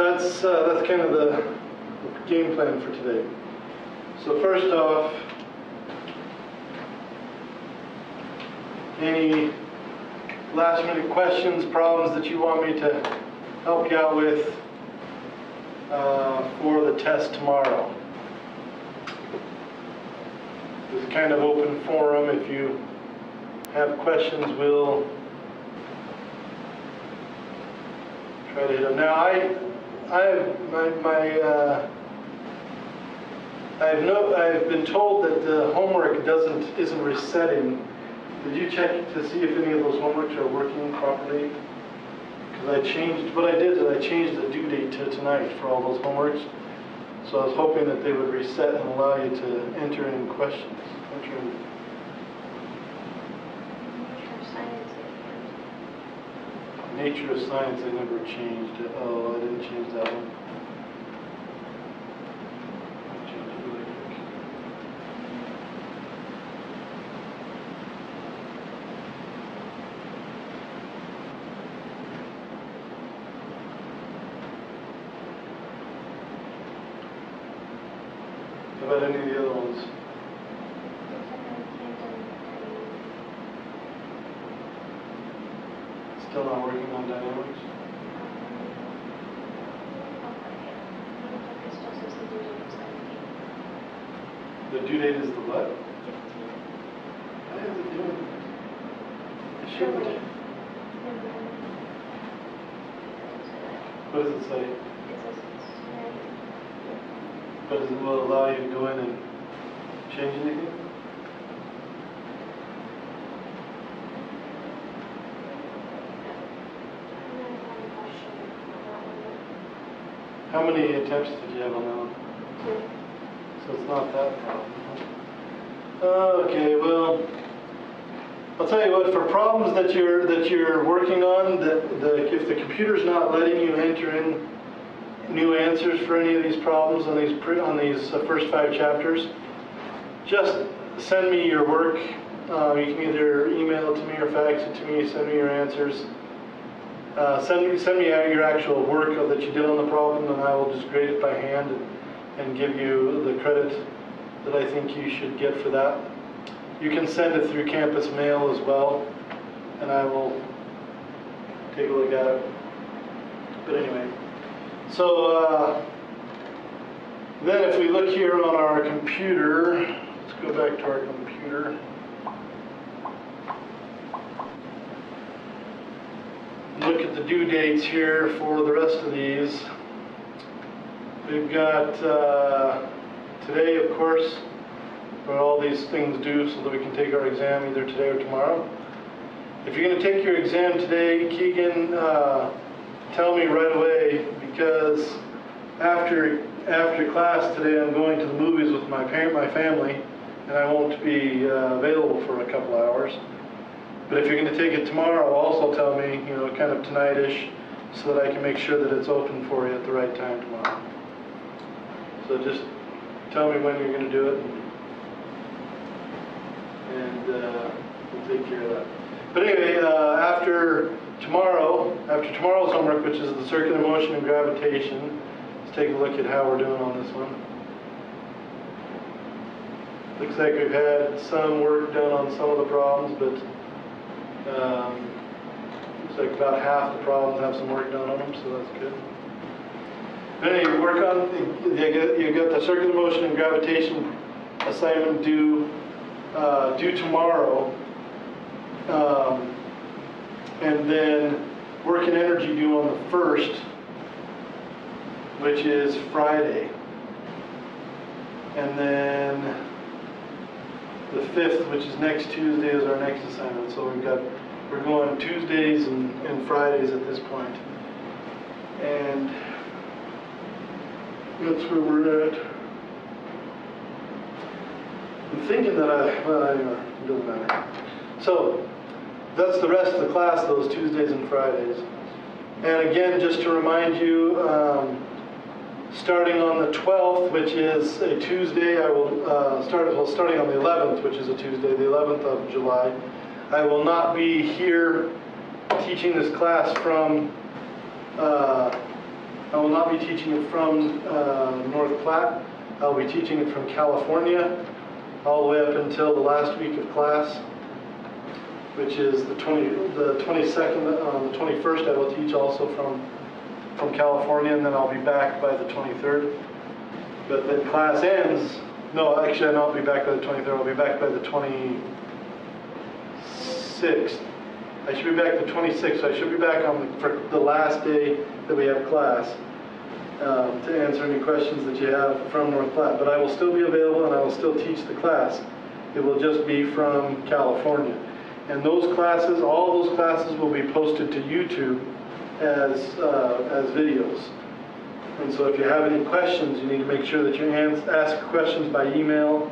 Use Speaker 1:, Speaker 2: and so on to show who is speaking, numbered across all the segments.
Speaker 1: that's kind of the game plan for today. So first off, any last minute questions, problems that you want me to help you out with for the test tomorrow? It's kind of open forum. If you have questions, we'll try to hit them. Now, I've been told that the homework isn't resetting. Did you check to see if any of those homeworks are working properly? Because I changed the due date to tonight for all those homeworks. So I was hoping that they would reset and allow you to enter in questions. Nature of Science, I never changed it. Oh, I didn't change that one. I'll change it really quick. How about any of the other ones? Still not working on dynamics? The due date is the what? Why is it doing that? It shouldn't. What does it say? But it will allow you to go in and change anything? How many attempts did you have on that one? 2. So it's not that problem. Okay, well, I'll tell you what. For problems that you're working on, if the computer's not letting you enter in new answers for any of these problems on these first 5 chapters, just send me your work. You can either email it to me or fax it to me. Send me your answers. Send me your actual work that you did on the problem, and I will just grade it by hand and give you the credit that I think you should get for that. You can send it through campus mail as well, and I will take a look at it. But anyway, so then if we look here on our computer, let's go back to our computer. Look at the due dates here for the rest of these. We've got today, of course, where all these things due so that we can take our exam either today or tomorrow. If you're going to take your exam today, Keegan, tell me right away, because after class today I'm going to the movies with my family, and I won't be available for a couple hours. But if you're going to take it tomorrow, also tell me, kind of tonight-ish, so that I can make sure that it's open for you at the right time tomorrow. So just tell me when you're going to do it, and we'll take care of that. But anyway, after tomorrow's homework, which is the circular motion and gravitation, let's take a look at how we're doing on this one. Looks like we've had some work done on some of the problems, but looks like about half the problems have some work done on them, so that's good. Then you work on, you got the circular motion and gravitation assignment due tomorrow, and then work and energy due on the 1st, which is Friday, and then the 5th, which is next Tuesday, is our next assignment. So we're going Tuesdays and Fridays at this point. And that's where we're at. I'm thinking that it doesn't matter. So that's the rest of the class, those Tuesdays and Fridays. And again, just to remind you, starting on the 12th, which is a Tuesday, I will starting on the 11th, which is a Tuesday, the 11th of July, I will not be here teaching this class from I will not be teaching it from North Platte. I'll be teaching it from California, all the way up until the last week of class, which is the 22nd. The 21st I will teach also from California, and then I'll be back by the 23rd. But then class ends. No, actually I'll not be back by the 23rd. I'll be back by the 26th. I should be back the 26th. So I should be back for the last day that we have class to answer any questions that you have from North Platte. But I will still be available and I will still teach the class. It will just be from California. And those classes, all those classes will be posted to YouTube as videos. And so if you have any questions, you need to make sure that you ask questions by email,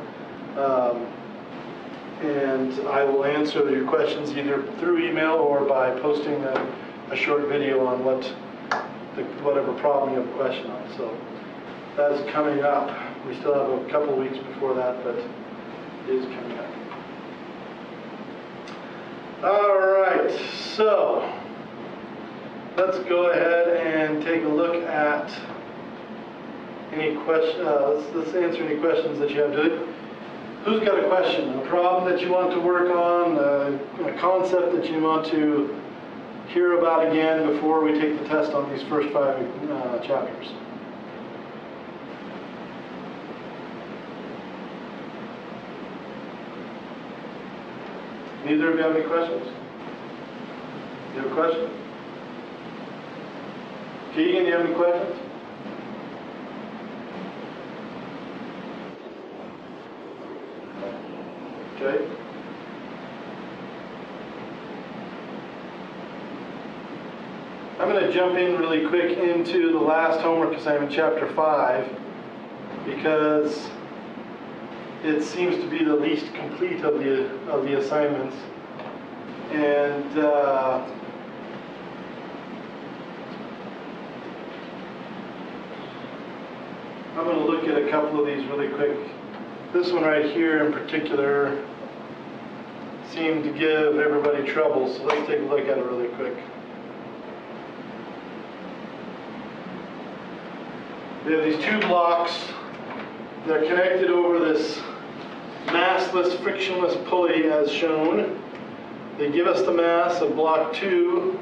Speaker 1: and I will answer your questions either through email or by posting a short video on whatever problem you have a question on. So that's coming up. We still have a couple of weeks before that, but it is coming up. All right, so let's go ahead and take a look at any questions. Let's answer any questions that you have. Who's got a question, a problem that you want to work on, a concept that you want to hear about again before we take the test on these first 5 chapters? Neither of you have any questions? You have a question? Keegan, you have any questions? Okay. I'm going to jump in really quick into the last homework assignment, chapter 5, because it seems to be the least complete of the assignments. And I'm going to look at a couple of these really quick. This one right here in particular seemed to give everybody trouble, so let's take a look at it really quick. We have these 2 blocks. They're connected over this massless, frictionless pulley as shown. They give us the mass of block 2.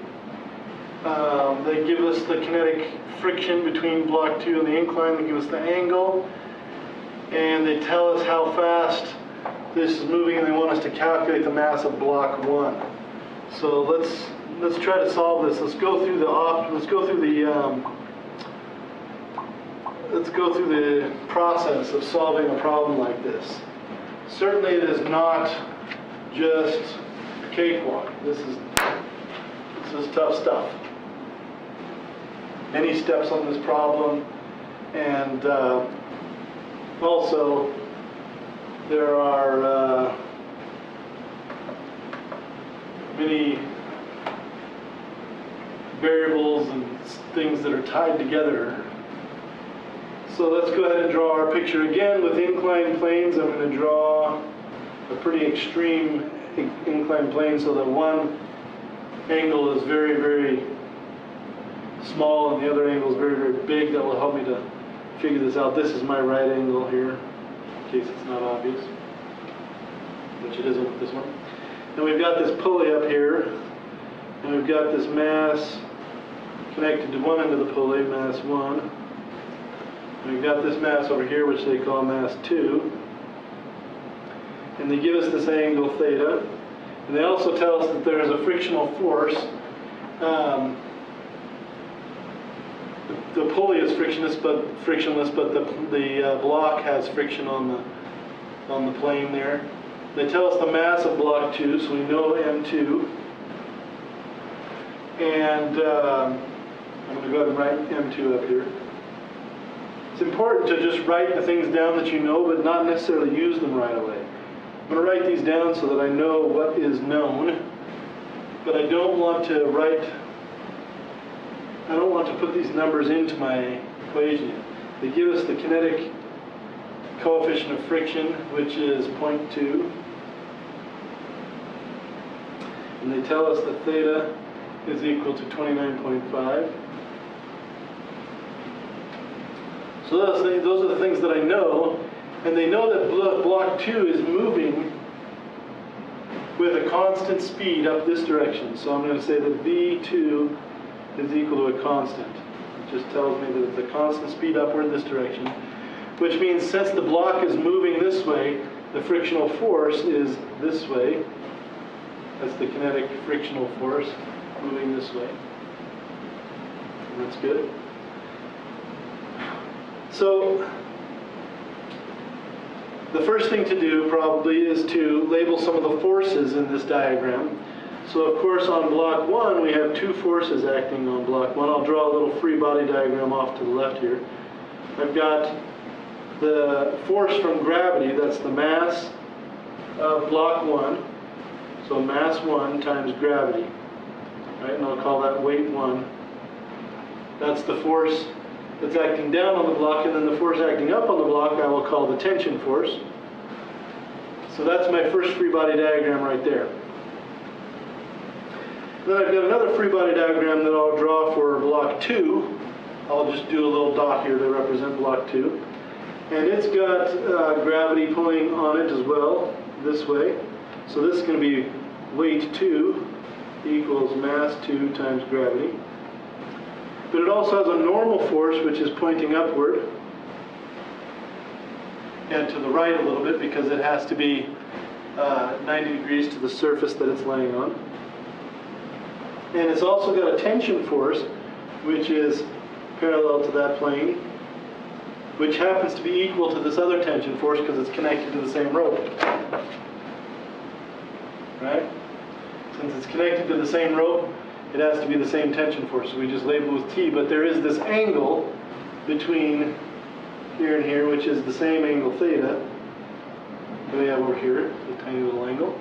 Speaker 1: They give us the kinetic friction between block 2 and the incline. They give us the angle. And they tell us how fast this is moving, and they want us to calculate the mass of block 1. So let's try to solve this. Let's go through the process of solving a problem like this. Certainly it is not just a cakewalk. This is tough stuff. Many steps on this problem, and also there are many variables and things that are tied together. So let's go ahead and draw our picture again with inclined planes. I'm going to draw a pretty extreme inclined plane so that one angle is very, very small and the other angle is very, very big. That will help me to figure this out. This is my right angle here, in case it's not obvious, which it isn't with this one. And we've got this pulley up here, and we've got this mass connected to one end of the pulley, mass 1. And we've got this mass over here, which they call mass 2. And they give us this angle theta. And they also tell us that there is a frictional force. The pulley is frictionless, but the block has friction on the plane there. They tell us the mass of block 2, so we know M2. And I'm going to go ahead and write M2 up here. It's important to just write the things down that you know, but not necessarily use them right away. I'm going to write these down so that I know what is known, but I don't want to put these numbers into my equation yet. They give us the kinetic coefficient of friction, which is 0.2. And they tell us that theta is equal to 29.5. So those are the things that I know, and they know that block 2 is moving with a constant speed up this direction. So I'm going to say that V2 is equal to a constant. It just tells me that it's a constant speed upward this direction, which means since the block is moving this way, the frictional force is this way. That's the kinetic frictional force moving this way. And that's good. So the first thing to do probably is to label some of the forces in this diagram. So of course on block 1 we have 2 forces acting on block 1. I'll draw a little free body diagram off to the left here. I've got the force from gravity, that's the mass of block 1. So mass 1 times gravity. Right, and I'll call that weight 1. That's the force that's acting down on the block, and then the force acting up on the block I will call the tension force. So that's my first free body diagram right there. Then I've got another free body diagram that I'll draw for block 2. I'll just do a little dot here to represent block 2. And it's got gravity pulling on it as well, this way. So this is going to be weight 2 equals mass 2 times gravity. But it also has a normal force which is pointing upward and to the right a little bit because it has to be 90 degrees to the surface that it's laying on. And it's also got a tension force which is parallel to that plane, which happens to be equal to this other tension force because it's connected to the same rope. Right? Since it's connected to the same rope, it has to be the same tension force, so we just label it with T, but there is this angle between here and here, which is the same angle theta that we have over here, the tiny little angle.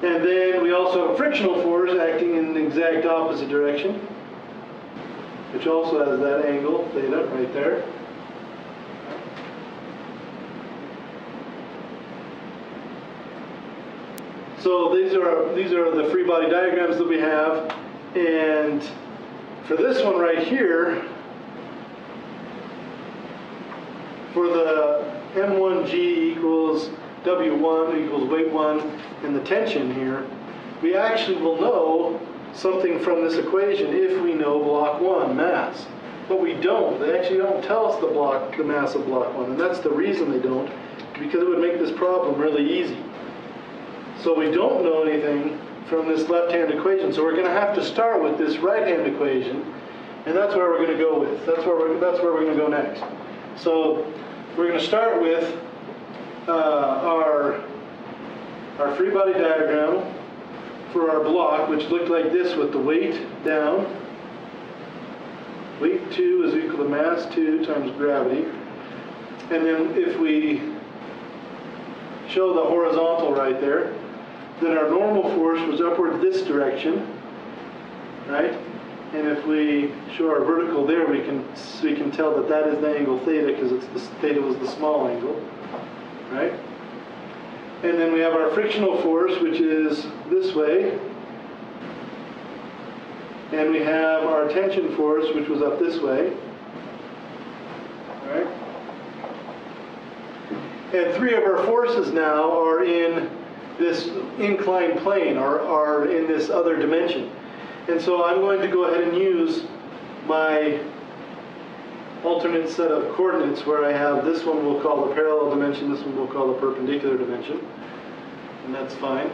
Speaker 1: And then we also have a frictional force acting in the exact opposite direction, which also has that angle theta right there. So these are the free body diagrams that we have, and for this one right here, for the M1G equals W1 equals weight 1 and the tension here, we actually will know something from this equation if we know block 1 mass. But we don't. They actually don't tell us the mass of block 1, and that's the reason they don't, because it would make this problem really easy. So we don't know anything from this left-hand equation, so we're going to have to start with this right-hand equation, and that's where we're going to go with. That's where we're going to go next. So we're going to start with our free body diagram for our block, which looked like this with the weight down. Weight 2 is equal to mass 2 times gravity. And then if we show the horizontal right there, then our normal force was upward this direction, right? And if we show our vertical there, we can tell that that is the angle theta because theta was the small angle, right? And then we have our frictional force, which is this way, and we have our tension force, which was up this way, right? And 3 of our forces now are in this inclined plane, are in this other dimension. And so I'm going to go ahead and use my alternate set of coordinates where I have this one we'll call the parallel dimension, this one we'll call the perpendicular dimension, and that's fine.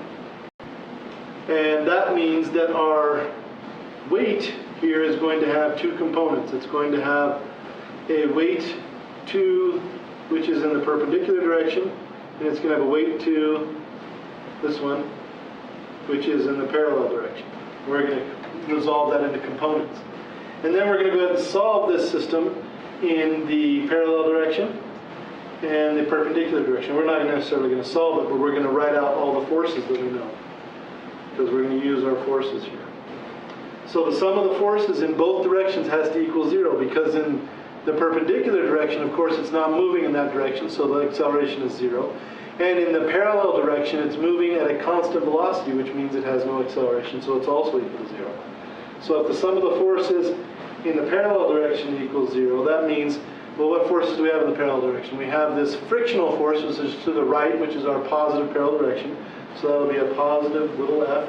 Speaker 1: And that means that our weight here is going to have 2 components. It's going to have a weight 2, which is in the perpendicular direction, and it's going to have a weight 2, this one, which is in the parallel direction. We're going to resolve that into components. And then we're going to go ahead and solve this system in the parallel direction and the perpendicular direction. We're not necessarily going to solve it, but we're going to write out all the forces that we know, because we're going to use our forces here. So the sum of the forces in both directions has to equal 0, because in the perpendicular direction, of course, it's not moving in that direction, so the acceleration is 0. And in the parallel direction, it's moving at a constant velocity, which means it has no acceleration, so it's also equal to 0. So if the sum of the forces in the parallel direction equals 0, that means, well, what forces do we have in the parallel direction? We have this frictional force, which is to the right, which is our positive parallel direction. So that'll be a positive little f.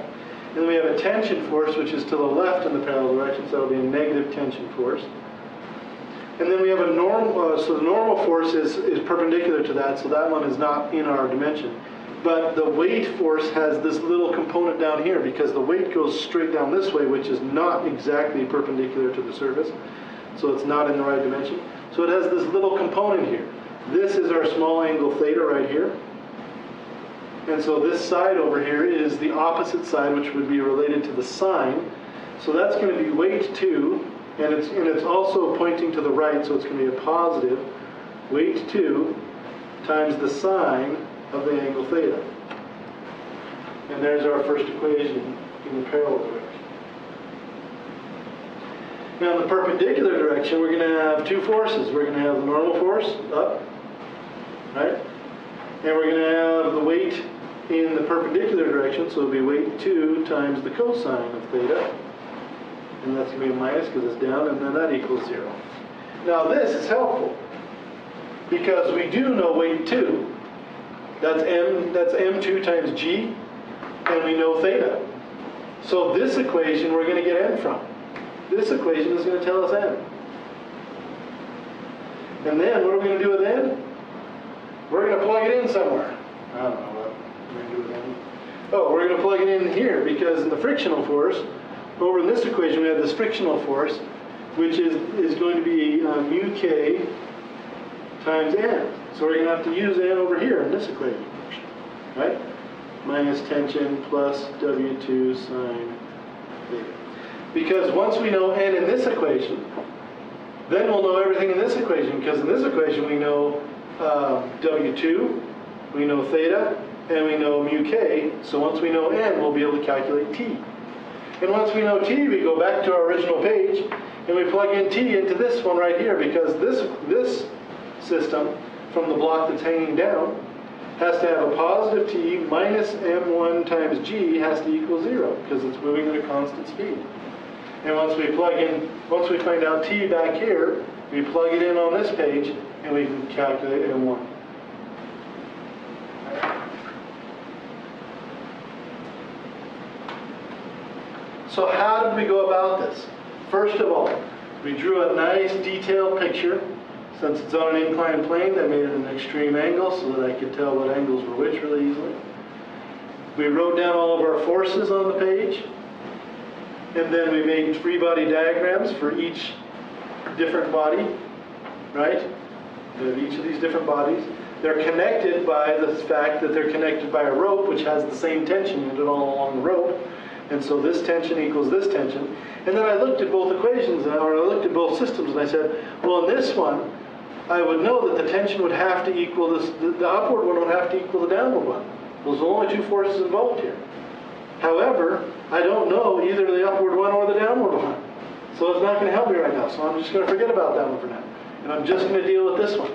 Speaker 1: And then we have a tension force, which is to the left in the parallel direction, so that'll be a negative tension force. And then we have a normal, so the normal force is perpendicular to that, so that one is not in our dimension. But the weight force has this little component down here, because the weight goes straight down this way, which is not exactly perpendicular to the surface. So it's not in the right dimension. So it has this little component here. This is our small angle theta right here. And so this side over here is the opposite side, which would be related to the sine. So that's going to be weight 2, and it's also pointing to the right, so it's going to be a positive weight 2 times the sine of the angle theta. And there's our first equation in the parallel direction. Now in the perpendicular direction, we're going to have two forces. We're going to have the normal force, up, right? And we're going to have the weight in the perpendicular direction, so it'll be weight 2 times the cosine of theta. And that's going to be a minus because it's down, and then that equals 0. Now this is helpful, because we do know weight 2. That's m2 times g, and we know theta. So this equation we're going to get n from. This equation is going to tell us n. And then what are we going to do with n? We're going to plug it in somewhere. I don't know what we're going to do with n. Oh, we're going to plug it in here, because in the frictional force, over in this equation we have this frictional force, which is going to be mu k times n. So we're going to have to use n over here in this equation, right? Minus tension plus W2 sine theta. Because once we know n in this equation, then we'll know everything in this equation, because in this equation we know W2, we know theta, and we know mu k. So once we know n, we'll be able to calculate t. And once we know t, we go back to our original page, and we plug in t into this one right here, because this system, from the block that's hanging down, has to have a positive t minus m1 times g has to equal 0, because it's moving at a constant speed. And once we find out t back here, we plug it in on this page, and we can calculate m1. So how did we go about this? First of all, we drew a nice detailed picture. Since it's on an inclined plane, that made it an extreme angle so that I could tell what angles were which really easily. We wrote down all of our forces on the page, and then we made free body diagrams for each different body, right? Each of these different bodies. They're connected by the fact that they're connected by a rope, which has the same tension unit all along the rope. And so this tension equals this tension. And then I looked at both equations, or I looked at both systems, and I said, well, in this one, I would know that the tension would have to equal this, the upward one would have to equal the downward one. Those are the only two forces involved here. However, I don't know either the upward one or the downward one. So it's not going to help me right now. So I'm just going to forget about that one for now. And I'm just going to deal with this one.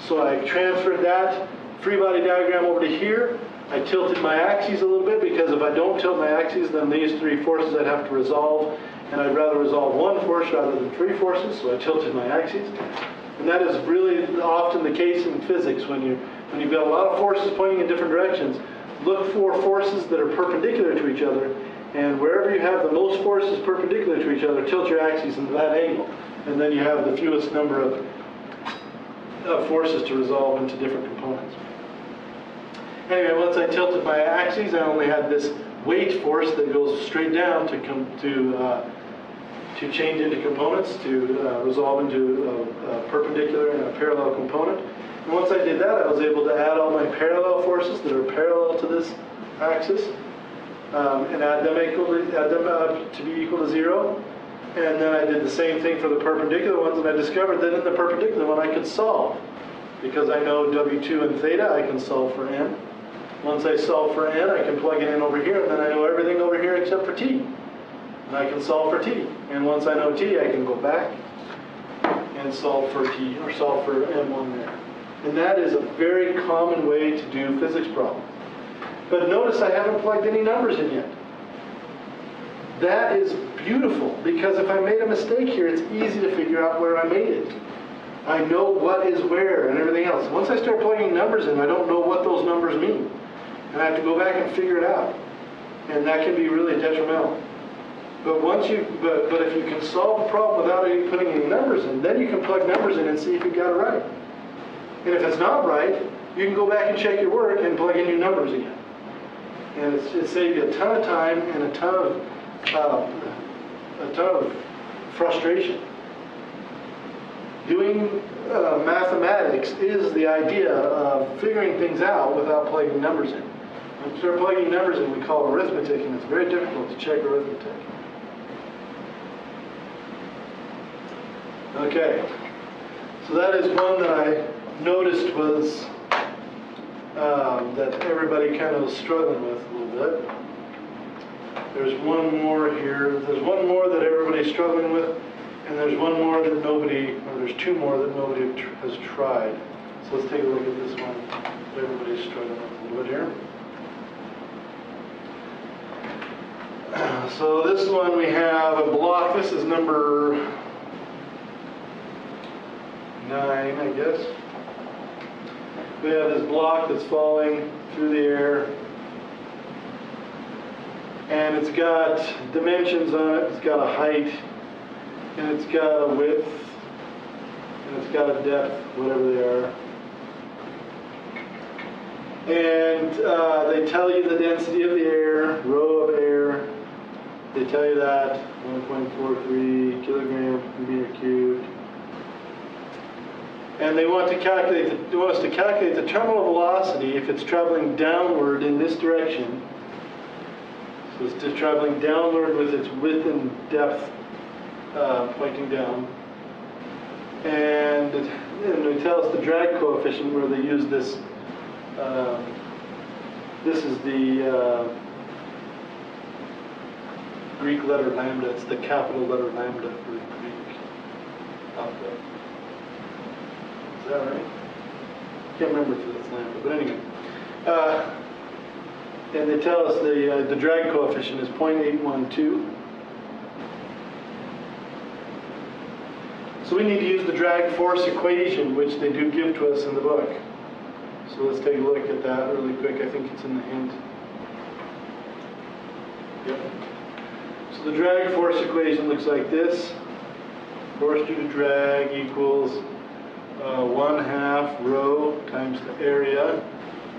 Speaker 1: So I transferred that free body diagram over to here. I tilted my axes a little bit, because if I don't tilt my axes, then these three forces I'd have to resolve. And I'd rather resolve one force rather than three forces, so I tilted my axes. And that is really often the case in physics. When you've got a lot of forces pointing in different directions, look for forces that are perpendicular to each other, and wherever you have the most forces perpendicular to each other, tilt your axes into that angle. And then you have the fewest number of forces to resolve into different components. Anyway, once I tilted my axes, I only had this weight force that goes straight down to change into components, to resolve into a perpendicular and a parallel component. And once I did that, I was able to add all my parallel forces that are parallel to this axis, and add them to be equal to 0. And then I did the same thing for the perpendicular ones, and I discovered that in the perpendicular one I could solve. Because I know W2 and theta, I can solve for n. Once I solve for n, I can plug it in over here, and then I know everything over here except for t. And I can solve for t. And once I know t, I can go back and solve for t, or solve for m1 there. And that is a very common way to do physics problems. But notice I haven't plugged any numbers in yet. That is beautiful, because if I made a mistake here, it's easy to figure out where I made it. I know what is where and everything else. Once I start plugging numbers in, I don't know what those numbers mean. And I have to go back and figure it out. And that can be really detrimental. But but if you can solve a problem without putting any numbers in, then you can plug numbers in and see if you got it right. And if it's not right, you can go back and check your work and plug in your numbers again. And it saves you a ton of time and a ton of frustration. Doing mathematics is the idea of figuring things out without plugging numbers in. When you start plugging numbers in, we call arithmetic, and it's very difficult to check arithmetic. Okay, so that is one that I noticed was that everybody kind of was struggling with a little bit. There's one more here. There's one more that everybody's struggling with, and there's one more that there's two more that nobody has tried. So let's take a look at this one that everybody's struggling with a little bit here. So this one we have a block. This is number 9, I guess. We have this block that's falling through the air, and it's got dimensions on it. It's got a height, and it's got a width, and it's got a depth, whatever they are. And they tell you the density of the air, row of air. They tell you that 1.43 kilogram per meter cubed. And they want us to calculate the terminal velocity if it's traveling downward in this direction. So it's just traveling downward with its width and depth pointing down. And they tell us the drag coefficient where they use this. This is the Greek letter lambda. It's the capital letter lambda for the Greek alphabet. Is that right? Can't remember if it's lambda, but anyway. And they tell us the drag coefficient is 0.812. So we need to use the drag force equation, which they do give to us in the book. So let's take a look at that really quick. I think it's in the hint. Yep. So the drag force equation looks like this. Force due to drag equals 1/2 rho times the area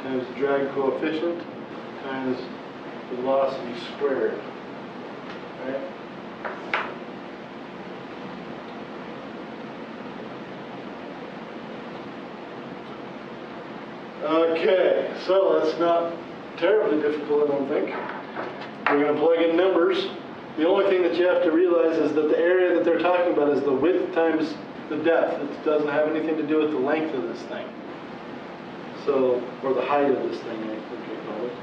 Speaker 1: times the drag coefficient times the velocity squared. Right? Okay, so that's not terribly difficult, I don't think. We're going to plug in numbers. The only thing that you have to realize is that the area that they're talking about is the width times the depth. It doesn't have anything to do with the length of this thing. So, or the height of this thing, I think I call it.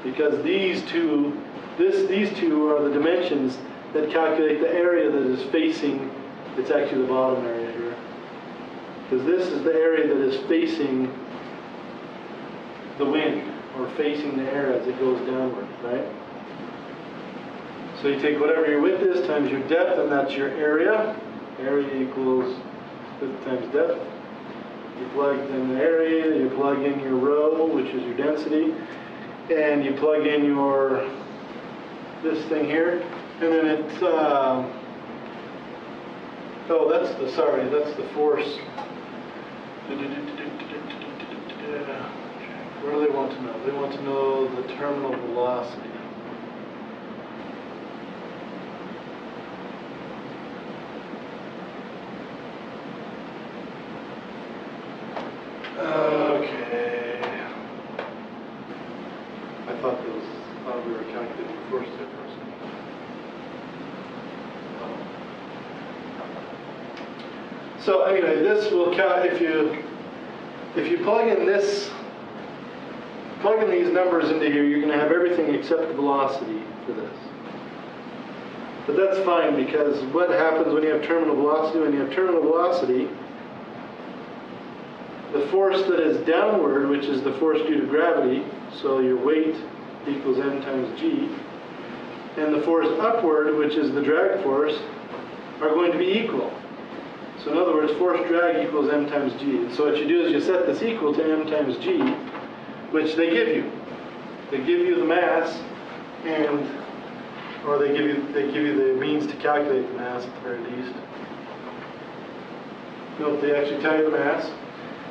Speaker 1: Because these two are the dimensions that calculate the area that is facing, it's actually the bottom area here. Because this is the area that is facing the wind, or facing the air as it goes downward, right? So you take whatever your width is times your depth, and that's your area. Area equals width times depth. You plug in the area, you plug in your rho, which is your density, and you plug in your, this thing here, and then it's, that's the force. What do they want to know? They want to know the terminal velocity. Okay. I thought we were calculating force difference. So anyway, this will count if you plug in these numbers into here, you're going to have everything except the velocity for this. But that's fine, because what happens when you have terminal velocity? When you have terminal velocity, the force that is downward, which is the force due to gravity, so your weight equals m times g, and the force upward, which is the drag force, are going to be equal. So in other words, force drag equals m times g. So what you do is you set this equal to m times g, which they give you. They give you the mass, or they give you the means to calculate the mass at the very least. Note they actually tell you the mass.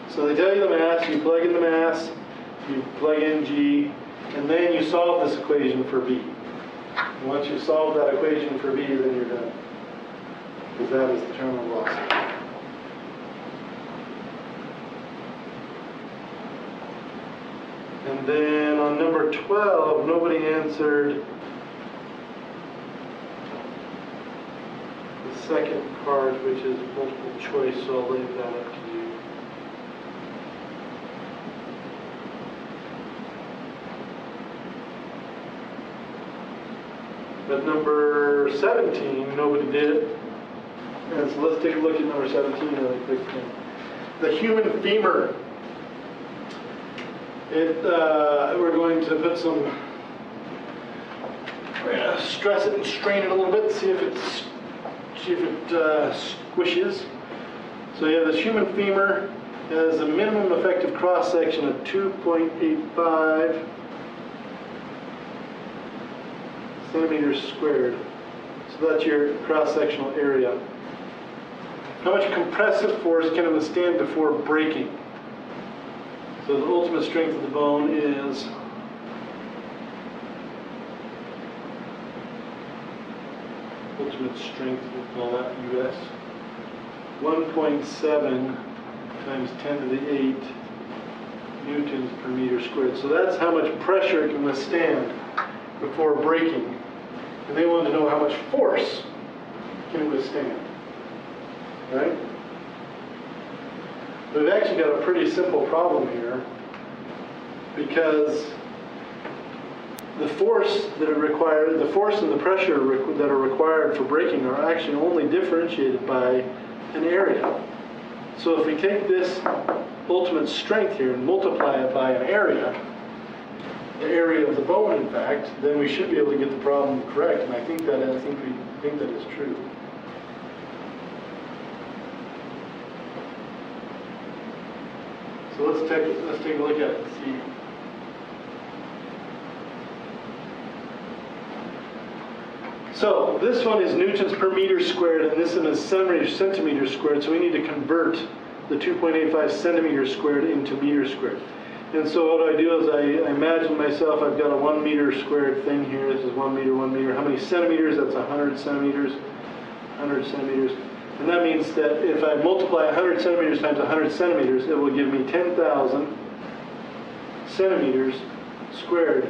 Speaker 1: So they tell you the mass, you plug in the mass, you plug in g, and then you solve this equation for b. And once you solve that equation for b, then you're done. Because that is the terminal velocity. And then on number 12, nobody answered the second part, which is multiple choice, so I'll leave that up to you. But number 17, nobody did. And so let's take a look at number 17 really quick. The human femur. We're going to put some, we're going to stress it and strain it a little bit, see if it squishes. So you have this human femur has a minimum effective cross section of 2.85 centimeters squared. So that's your cross-sectional area. How much compressive force can it withstand before breaking? So the ultimate strength of the bone is ultimate strength, we'll call that US, 1.7 times 10 to the 8 newtons per meter squared. So that's how much pressure it can withstand before breaking. And they want to know how much force can it withstand, right? We've actually got a pretty simple problem here, because the force that are required, the force and the pressure that are required for braking are actually only differentiated by an area. So if we take this ultimate strength here and multiply it by an area, the area of the bone, in fact, then we should be able to get the problem correct. And I think that is true. So let's take a look at it and see. So this one is newtons per meter squared, and this one is centimeters squared. So we need to convert the 2.85 centimeters squared into meters squared. And so what I do is I imagine myself, I've got a 1 meter squared thing here. This is 1 meter, 1 meter. How many centimeters? That's 100 centimeters. 100 centimeters. And that means that if I multiply 100 centimeters times 100 centimeters, it will give me 10,000 centimeters squared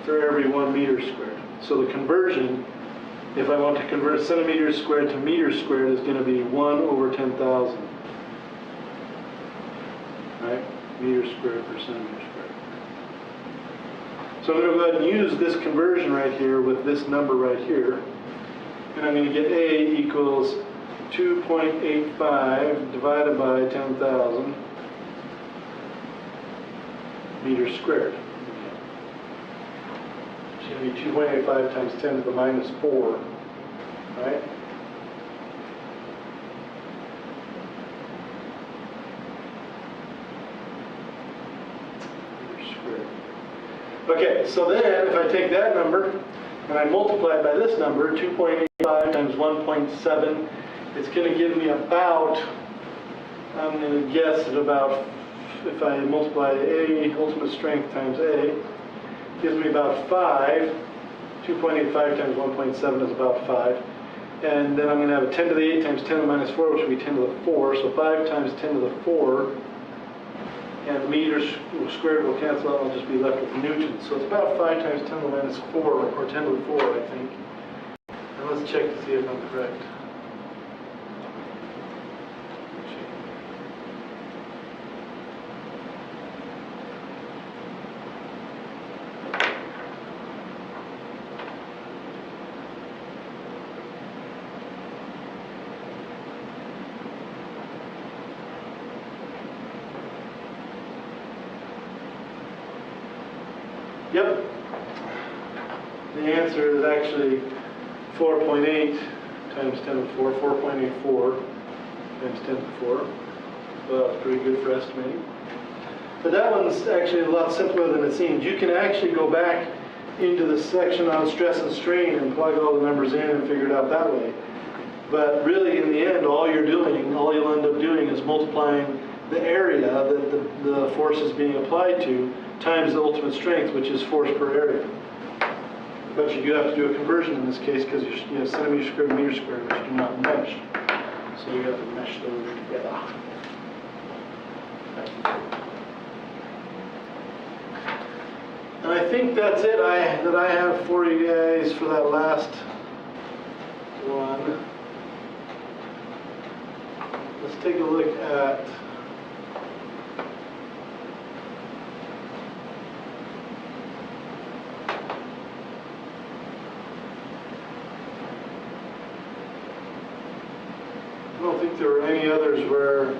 Speaker 1: for every 1 meter squared. So the conversion, if I want to convert centimeters squared to meters squared, is going to be 1 over 10,000. Right? Meters squared per centimeter squared. So I'm going to go ahead and use this conversion right here with this number right here. And I'm going to get A equals 2.85 divided by 10,000 meters squared. It's going to be 2.85 times 10 to the minus 4, right? Meters squared. Okay, so then if I take that number and I multiply it by this number, 2.85 times 1.7, it's going to give me about, I'm going to guess at about, if I multiply A, ultimate strength times A, gives me about 5. 2.85 times 1.7 is about 5. And then I'm going to have a 10 to the 8 times 10 to the minus 4, which would be 10 to the 4. So 5 times 10 to the 4. And meters squared will cancel out, and I'll just be left with newtons. So it's about 5 times 10 to the minus 4, or 10 to the 4, I think. And let's check to see if I'm correct. Yep. The answer is actually 4.8 times 10 to the 4, 4.84 times 10 to the 4. Well, that's pretty good for estimating. But that one's actually a lot simpler than it seems. You can actually go back into the section on stress and strain and plug all the numbers in and figure it out that way. But really, in the end, all you'll end up doing is multiplying the area that the force is being applied to times the ultimate strength, which is force per area. But you do have to do a conversion in this case because you have centimeter squared and meter squared, which do not mesh. So you have to mesh those together. And I think that's it that I have for you guys for that last one. Let's take a look at I don't think there were any others where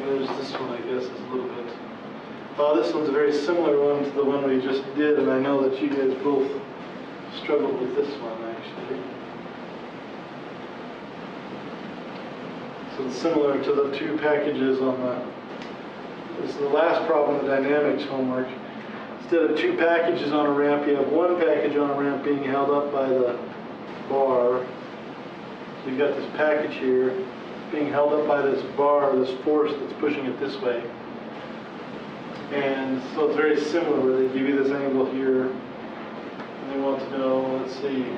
Speaker 1: there's this one, I guess, is a little bit. Oh, this one's a very similar one to the one we just did, and I know that you guys both struggled with this one, actually. So it's similar to the two packages on this is the last problem in the dynamics homework. Instead of two packages on a ramp, you have one package on a ramp being held up by the bar. So you've got this package here being held up by this bar, this force that's pushing it this way. And so it's very similar where they give you this angle here, and they want to know, let's see,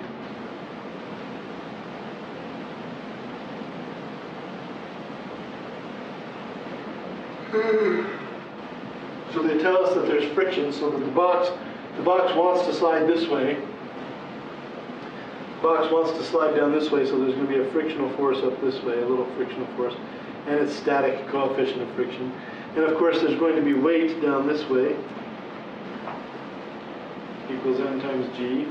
Speaker 1: so they tell us that there's friction, so that the box wants to slide this way. The box wants to slide down this way, so there's going to be a frictional force up this way, a little frictional force, and its static coefficient of friction. And of course, there's going to be weight down this way, equals N times G.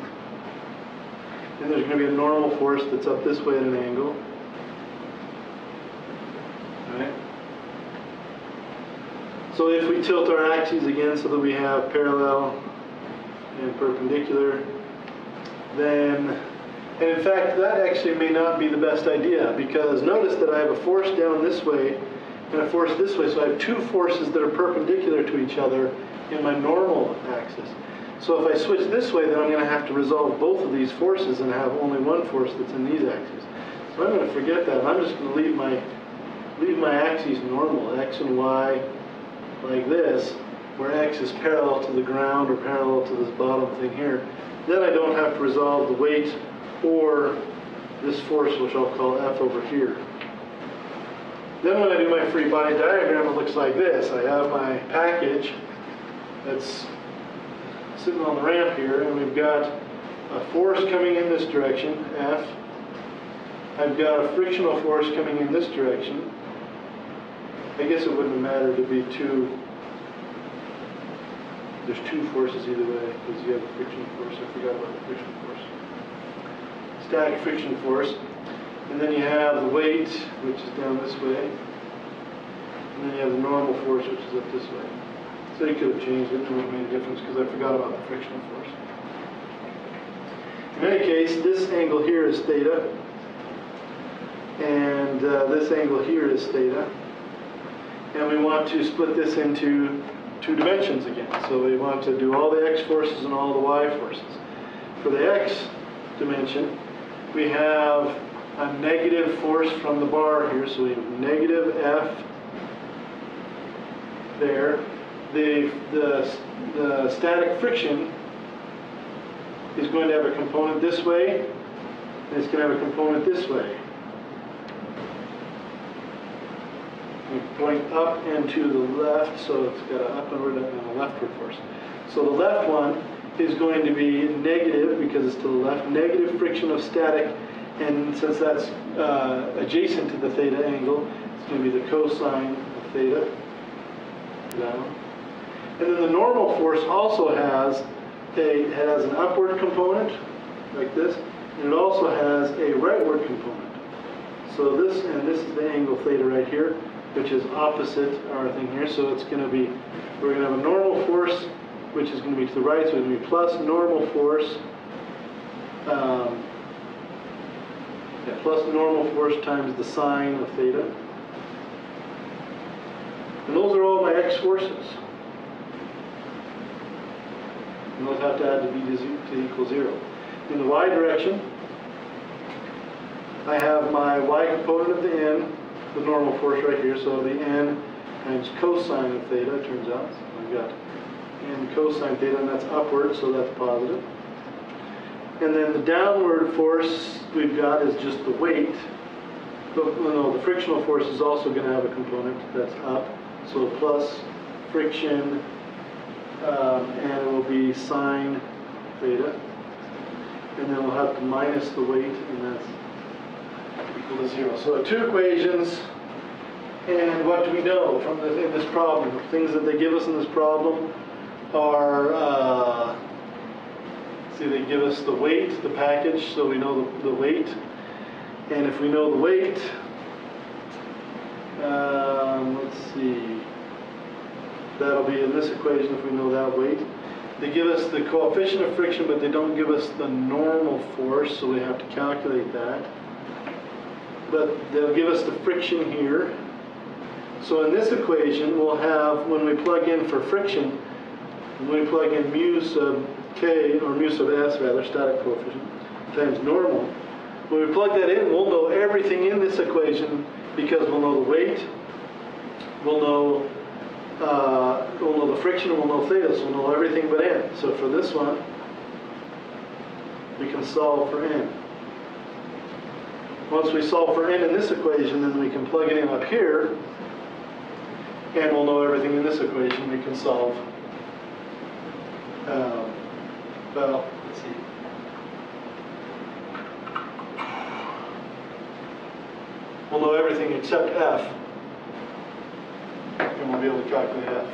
Speaker 1: And there's going to be a normal force that's up this way at an angle. All right. So if we tilt our axes again so that we have parallel and perpendicular, then, and in fact, that actually may not be the best idea, because notice that I have a force down this way and a force this way, so I have two forces that are perpendicular to each other in my normal axis. So if I switch this way, then I'm going to have to resolve both of these forces and have only one force that's in these axes. So I'm going to forget that. I'm just going to leave my axes normal, x and y, like this, where x is parallel to the ground or parallel to this bottom thing here. Then I don't have to resolve the weight or this force, which I'll call F over here. Then when I do my free body diagram, it looks like this. I have my package that's sitting on the ramp here, and we've got a force coming in this direction, F. I've got a frictional force coming in this direction. I guess it wouldn't matter to be two. There's two forces either way, because you have a friction force. I forgot about the friction force. Static friction force. And then you have the weight, which is down this way. And then you have the normal force, which is up this way. So you could have changed it, it wouldn't make a difference, because I forgot about the frictional force. In any case, this angle here is theta. And this angle here is theta. And we want to split this into two dimensions again. So we want to do all the x forces and all the y forces. For the x dimension, we have a negative force from the bar here. So we have negative F there. The static friction is going to have a component this way, and it's going to have a component this way. Going up and to the left, so it's got an upward and a leftward force. So the left one is going to be negative, because it's to the left, negative friction of static, and since that's adjacent to the theta angle, it's going to be the cosine of theta, down. And then the normal force also has an upward component, like this, and it also has a rightward component. So this is the angle theta right here, which is opposite our thing here. So it's going to be, we're going to have a normal force which is going to be to the right, so it's going to be plus normal force, plus normal force times the sine of theta. And those are all my x forces. And those have to add to b to equal 0. In the y direction, I have my y component of the n, the normal force right here, so the n times cosine of theta, it turns out. So I've got n cosine theta, and that's upward, so that's positive. And then the downward force we've got is just the weight. But no, the frictional force is also going to have a component that's up. So plus friction, and it will be sine theta. And then we'll have to minus the weight, and that's equal to 0. So 2 equations, and what do we know from in this problem? The things that they give us in this problem are, see, they give us the weight, the package, so we know the weight. And if we know the weight, let's see, that'll be in this equation if we know that weight. They give us the coefficient of friction, but they don't give us the normal force, so we have to calculate that. But they'll give us the friction here. So in this equation, we'll have, when we plug in for friction, when we plug in mu sub k, or mu sub s rather, static coefficient, times normal, when we plug that in, we'll know everything in this equation because we'll know the weight, we'll know the friction, and we'll know theta, so we'll know everything but n. So for this one, we can solve for n. Once we solve for n in this equation, then we can plug it in up here, and we'll know everything in this equation. We can solve, well, let's see. We'll know everything except f, and we'll be able to calculate f.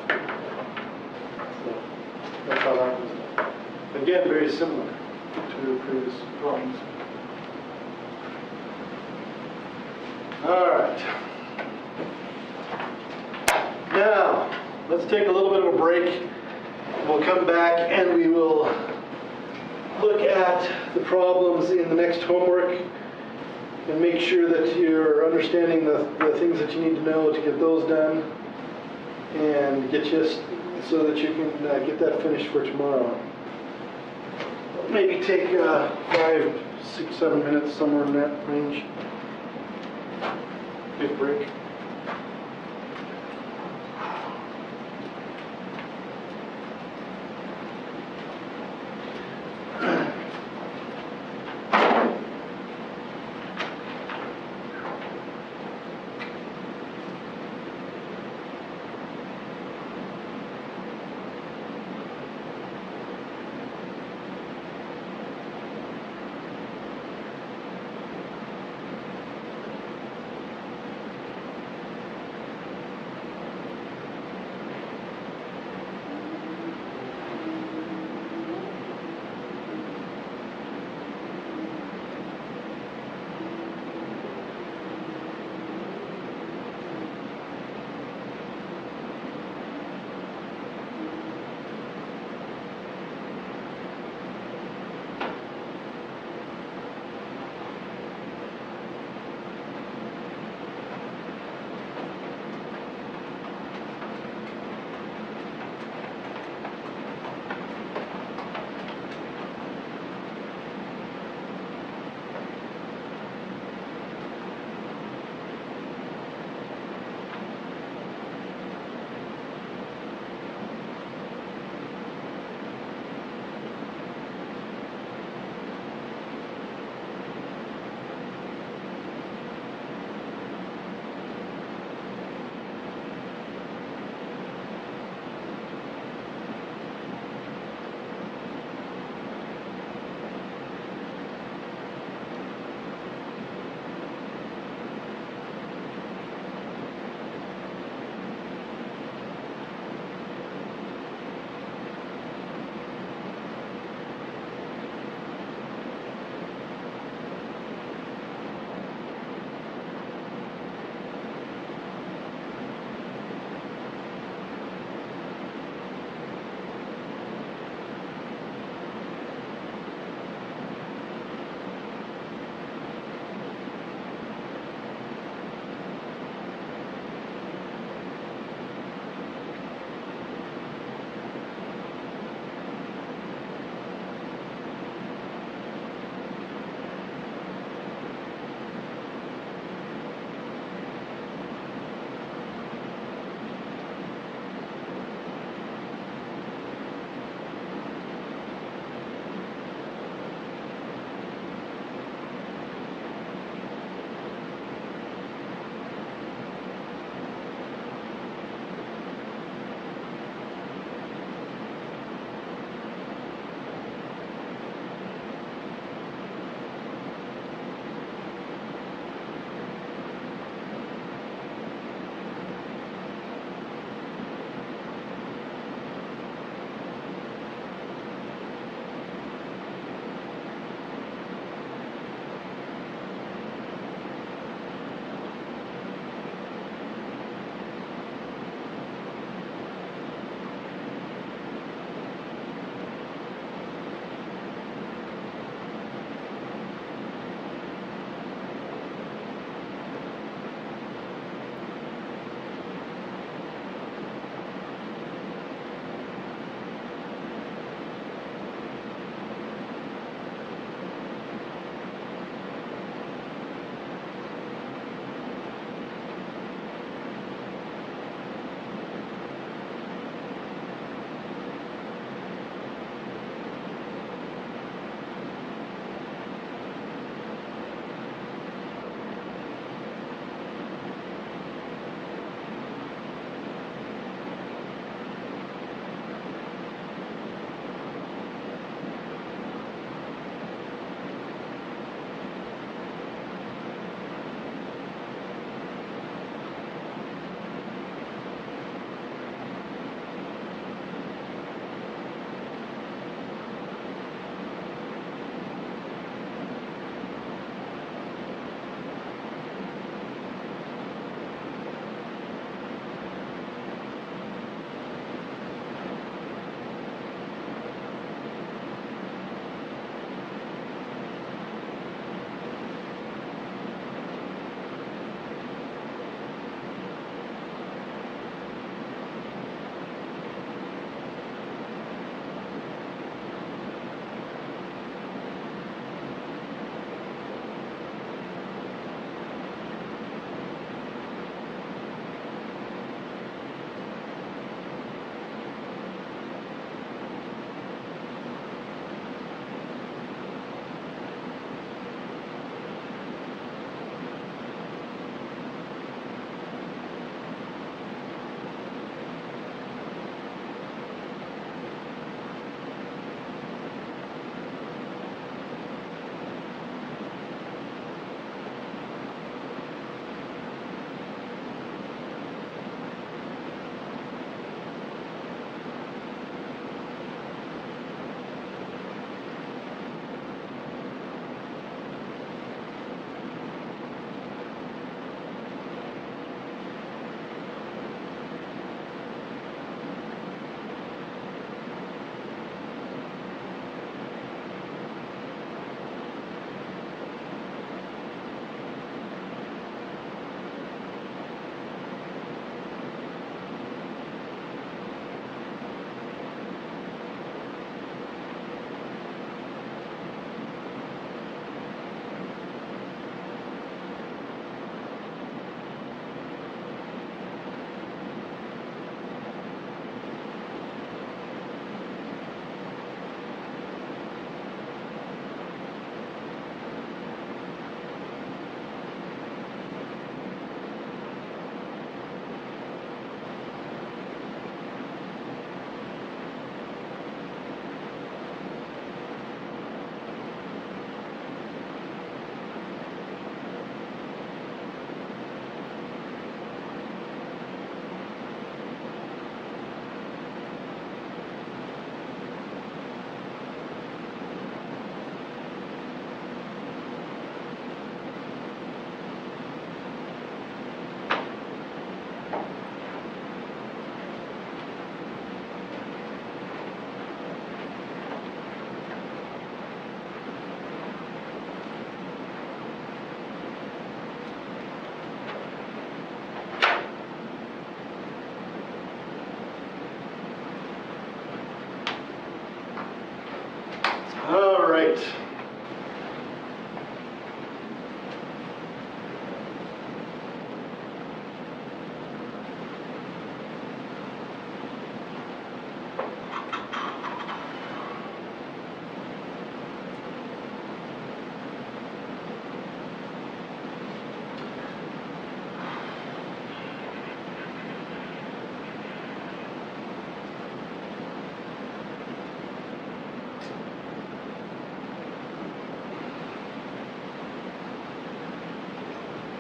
Speaker 1: So that's how that was done. Again, very similar to the previous problems. All right. Now, let's take a little bit of a break. We'll come back and we will look at the problems in the next homework and make sure that you're understanding the things that you need to know to get those done, and get you so that you can get that finished for tomorrow. Maybe take 5, 6, 7 minutes, somewhere in that range. Good break.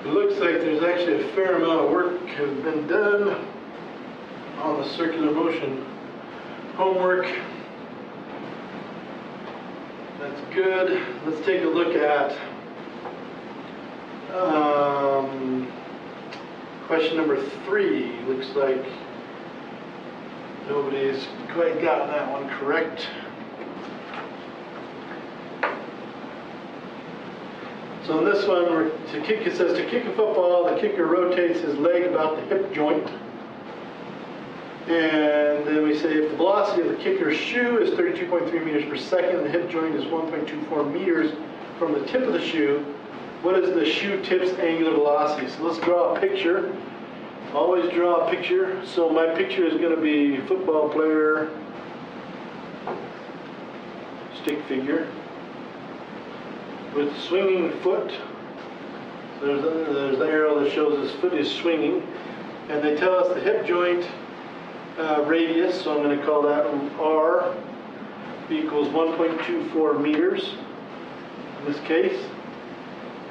Speaker 1: It looks like there's actually a fair amount of work has been done on the circular motion homework. That's good. Let's take a look at question number 3. Looks like nobody's quite gotten that one correct. So in this one, it says to kick a football, the kicker rotates his leg about the hip joint. And then we say if the velocity of the kicker's shoe is 32.3 meters per second, and the hip joint is 1.24 meters from the tip of the shoe, what is the shoe tip's angular velocity? So let's draw a picture. Always draw a picture. So my picture is going to be football player, stick figure, with swinging foot. So there's the arrow that shows his foot is swinging. And they tell us the hip joint radius, so I'm going to call that R, equals 1.24 meters in this case.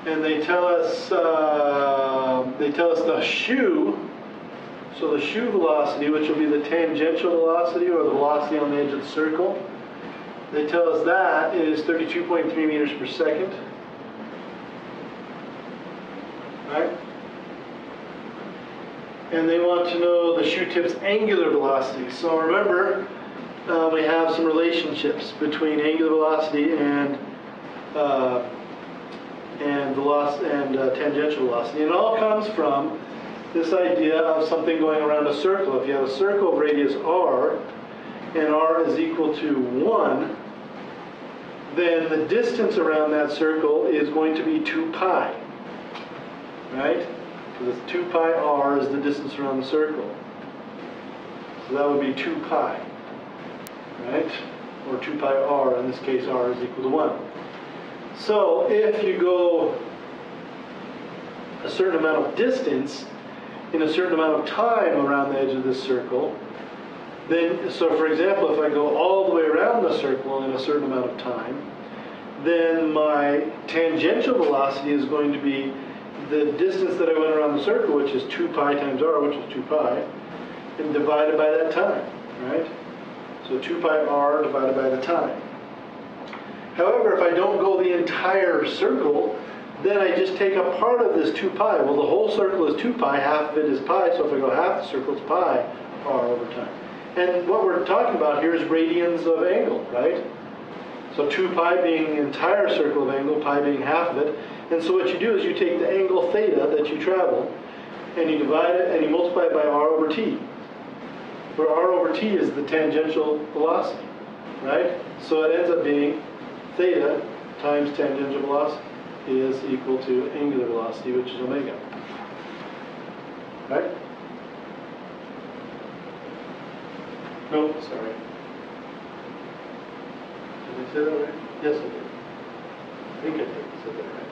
Speaker 1: And they tell us the shoe, so the shoe velocity, which will be the tangential velocity or the velocity on the edge of the circle, they tell us that is 32.3 meters per second. Right? And they want to know the shoe tip's angular velocity. So remember, we have some relationships between angular velocity and tangential velocity. And it all comes from this idea of something going around a circle. If you have a circle of radius r, and r is equal to 1, then the distance around that circle is going to be 2 pi. Right? So this 2 pi r is the distance around the circle. So that would be 2 pi. Right? Or 2 pi r, in this case r is equal to 1. So if you go a certain amount of distance in a certain amount of time around the edge of this circle, then, so for example, if I go all the way around the circle in a certain amount of time, then my tangential velocity is going to be the distance that I went around the circle, which is 2 pi times r, which is 2 pi, and divided by that time, right? So 2 pi r divided by the time. However, if I don't go the entire circle, then I just take a part of this 2 pi. Well, the whole circle is 2 pi, half of it is pi, so if I go half the circle, it's pi r over time. And what we're talking about here is radians of angle, right? So 2 pi being the entire circle of angle, pi being half of it. And so what you do is you take the angle theta that you travel, and you divide it, and you multiply it by r over t, where r over t is the tangential velocity, right? So it ends up being theta times tangential velocity is equal to angular velocity, which is omega. Right? No, sorry. Did I say that right? Yes, I did. I think I did. I said that right.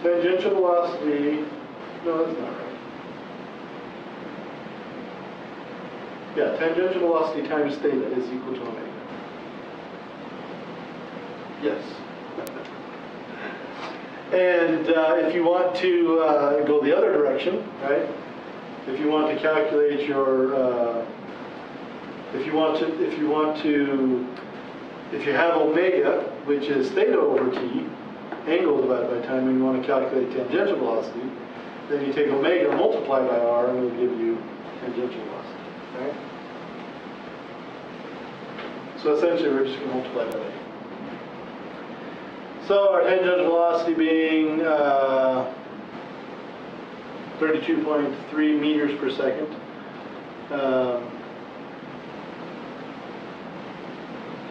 Speaker 1: Tangential velocity, no, that's not right. Yeah, tangential velocity times theta is equal to omega. Yes. And if you want to go the other direction, right? If you want to calculate your, if you have omega, which is theta over t, angle divided by time, and you want to calculate tangential velocity, then you take omega multiplied by r, and it will give you tangential velocity, right? So essentially, we're just going to multiply by that. So our tangential velocity being 32.3 meters per second.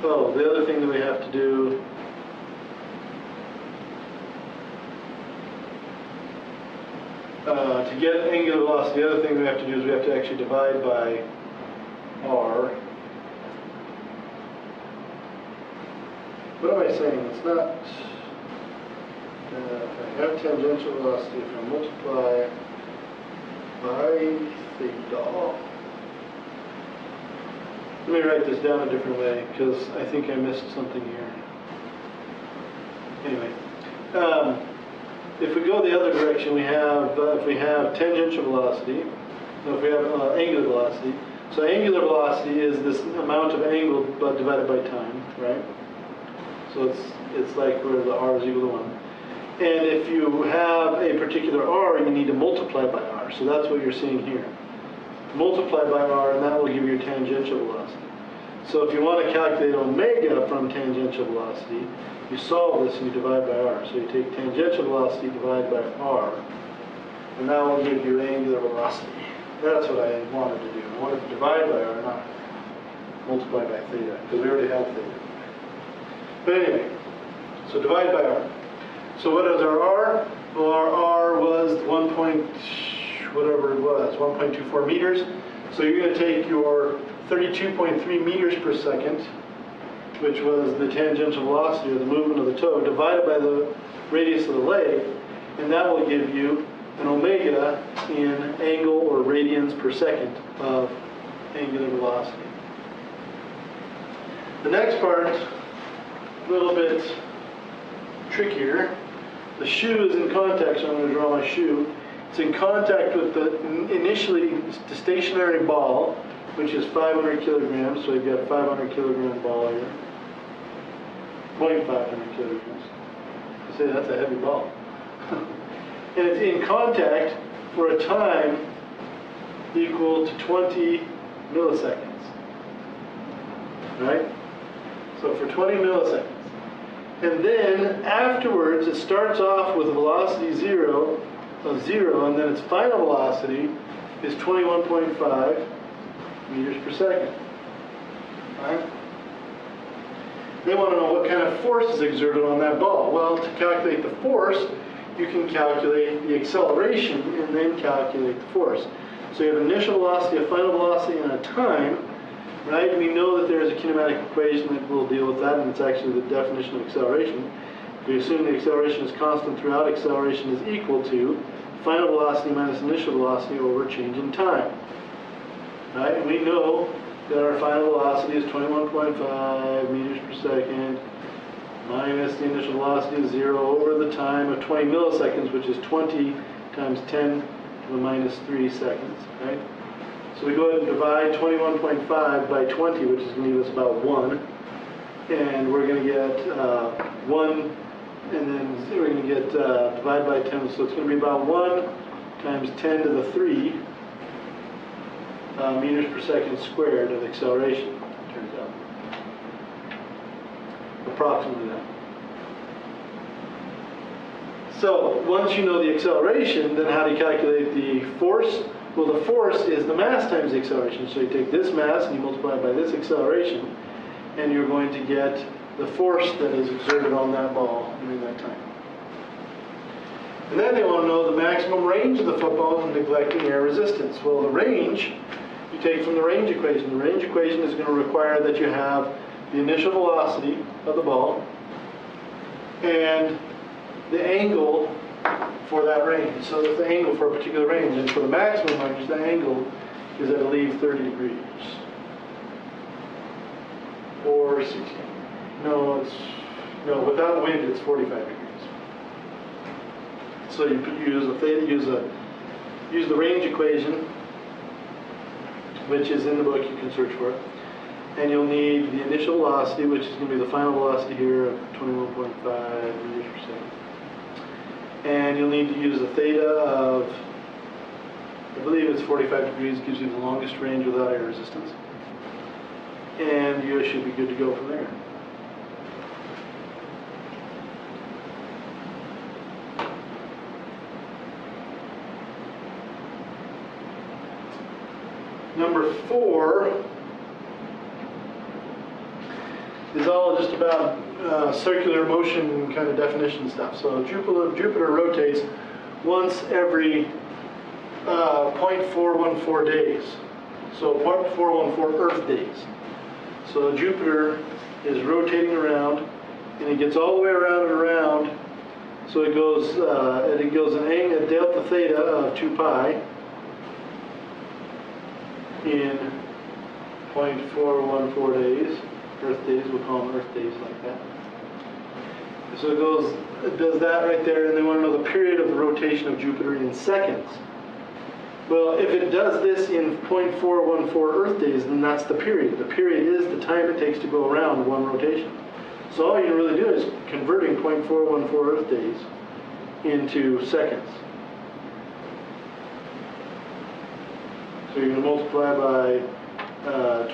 Speaker 1: Oh, the other thing that we have to do to get angular velocity, the other thing we have to do is we have to actually divide by r. What am I saying? It's not, if I have tangential velocity, if I multiply by theta. Let me write this down a different way, because I think I missed something here. Anyway, if we go the other direction, we have if we have tangential velocity, no, if we have angular velocity. So angular velocity is this amount of angle divided by time, right? So it's like where the r is equal to 1. And if you have a particular r, you need to multiply by r. So that's what you're seeing here. Multiply by r, and that will give you your tangential velocity. So if you want to calculate omega from tangential velocity, you solve this and you divide by r. So you take tangential velocity divided by r, and that will give you angular velocity. That's what I wanted to do. I wanted to divide by r, not multiply by theta, because we already have theta. But anyway, so divide by r. So what is our r? Well, our r was 1.24 meters. So you're going to take your 32.3 meters per second, which was the tangential velocity or the movement of the toe, divided by the radius of the leg, and that will give you an omega in angle or radians per second of angular velocity. The next part, a little bit trickier. The shoe is in contact, so I'm going to draw my shoe. It's in contact with the initially the stationary ball, which is 500 kilograms, so you've got a 500 kilogram ball here. 2,500 kilograms. I say that's a heavy ball. And it's in contact for a time equal to 20 milliseconds. Right? So for 20 milliseconds. And then afterwards, it starts off with a velocity of 0, and then its final velocity is 21.5 meters per second. Right? They want to know what kind of force is exerted on that ball. Well, to calculate the force, you can calculate the acceleration and then calculate the force. So you have initial velocity, a final velocity, and a time. Right? We know that there is a kinematic equation that will deal with that, and it's actually the definition of acceleration. If we assume the acceleration is constant throughout, acceleration is equal to final velocity minus initial velocity over change in time. Right? And we know that our final velocity is 21.5 meters per second minus the initial velocity of 0 over the time of 20 milliseconds, which is 20 times 10 to the minus 3 seconds. Right? So we go ahead and divide 21.5 by 20, which is going to give us about 1. And we're going to get 1, and then we're going to get divide by 10. So it's going to be about 1 times 10 to the 3 meters per second squared of acceleration, it turns out. Approximately that. So once you know the acceleration, then how do you calculate the force? Well, the force is the mass times the acceleration. So you take this mass and you multiply it by this acceleration, and you're going to get the force that is exerted on that ball during that time. And then they want to know the maximum range of the football and neglecting air resistance. Well, the range, you take from the range equation. The range equation is going to require that you have the initial velocity of the ball and the angle for that range. So that's the angle for a particular range. And for the maximum range, the angle is, I believe, 30 degrees. Or 60. No, without wind, it's 45 degrees. So you use a theta, use the range equation, which is in the book. You can search for it. And you'll need the initial velocity, which is going to be the final velocity here of 21.5 meters per second. And you'll need to use a theta of, I believe it's 45 degrees, gives you the longest range without air resistance. And you should be good to go from there. Number 4 is all just about circular motion kind of definition stuff. So Jupiter rotates once every 0.414 days. So 0.414 Earth days. So Jupiter is rotating around, and it gets all the way around and around. So it goes a delta theta of 2 pi in 0.414 days. Earth days, we'll call them Earth days like that. So it does that right there, and they want to know the period of the rotation of Jupiter in seconds. Well, if it does this in 0.414 Earth days, then that's the period. The period is the time it takes to go around one rotation. So all you really do is converting 0.414 Earth days into seconds. So you're going to multiply by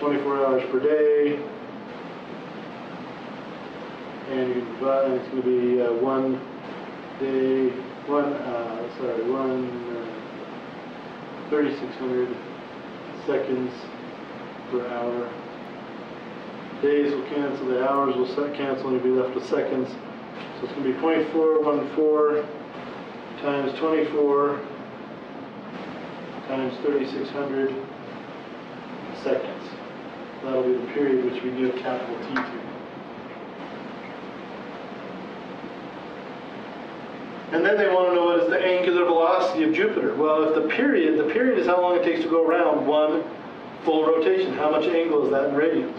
Speaker 1: 24 hours per day, and you divide, it's going to be 1 day, 3,600 seconds per hour. Days will cancel, the hours will cancel, and you'll be left with seconds. So it's going to be 0.414 times 24 times 3,600 seconds. That'll be the period which we give capital T to. And then they want to know what is the angular velocity of Jupiter. Well, if the period is how long it takes to go around one full rotation. How much angle is that in radians?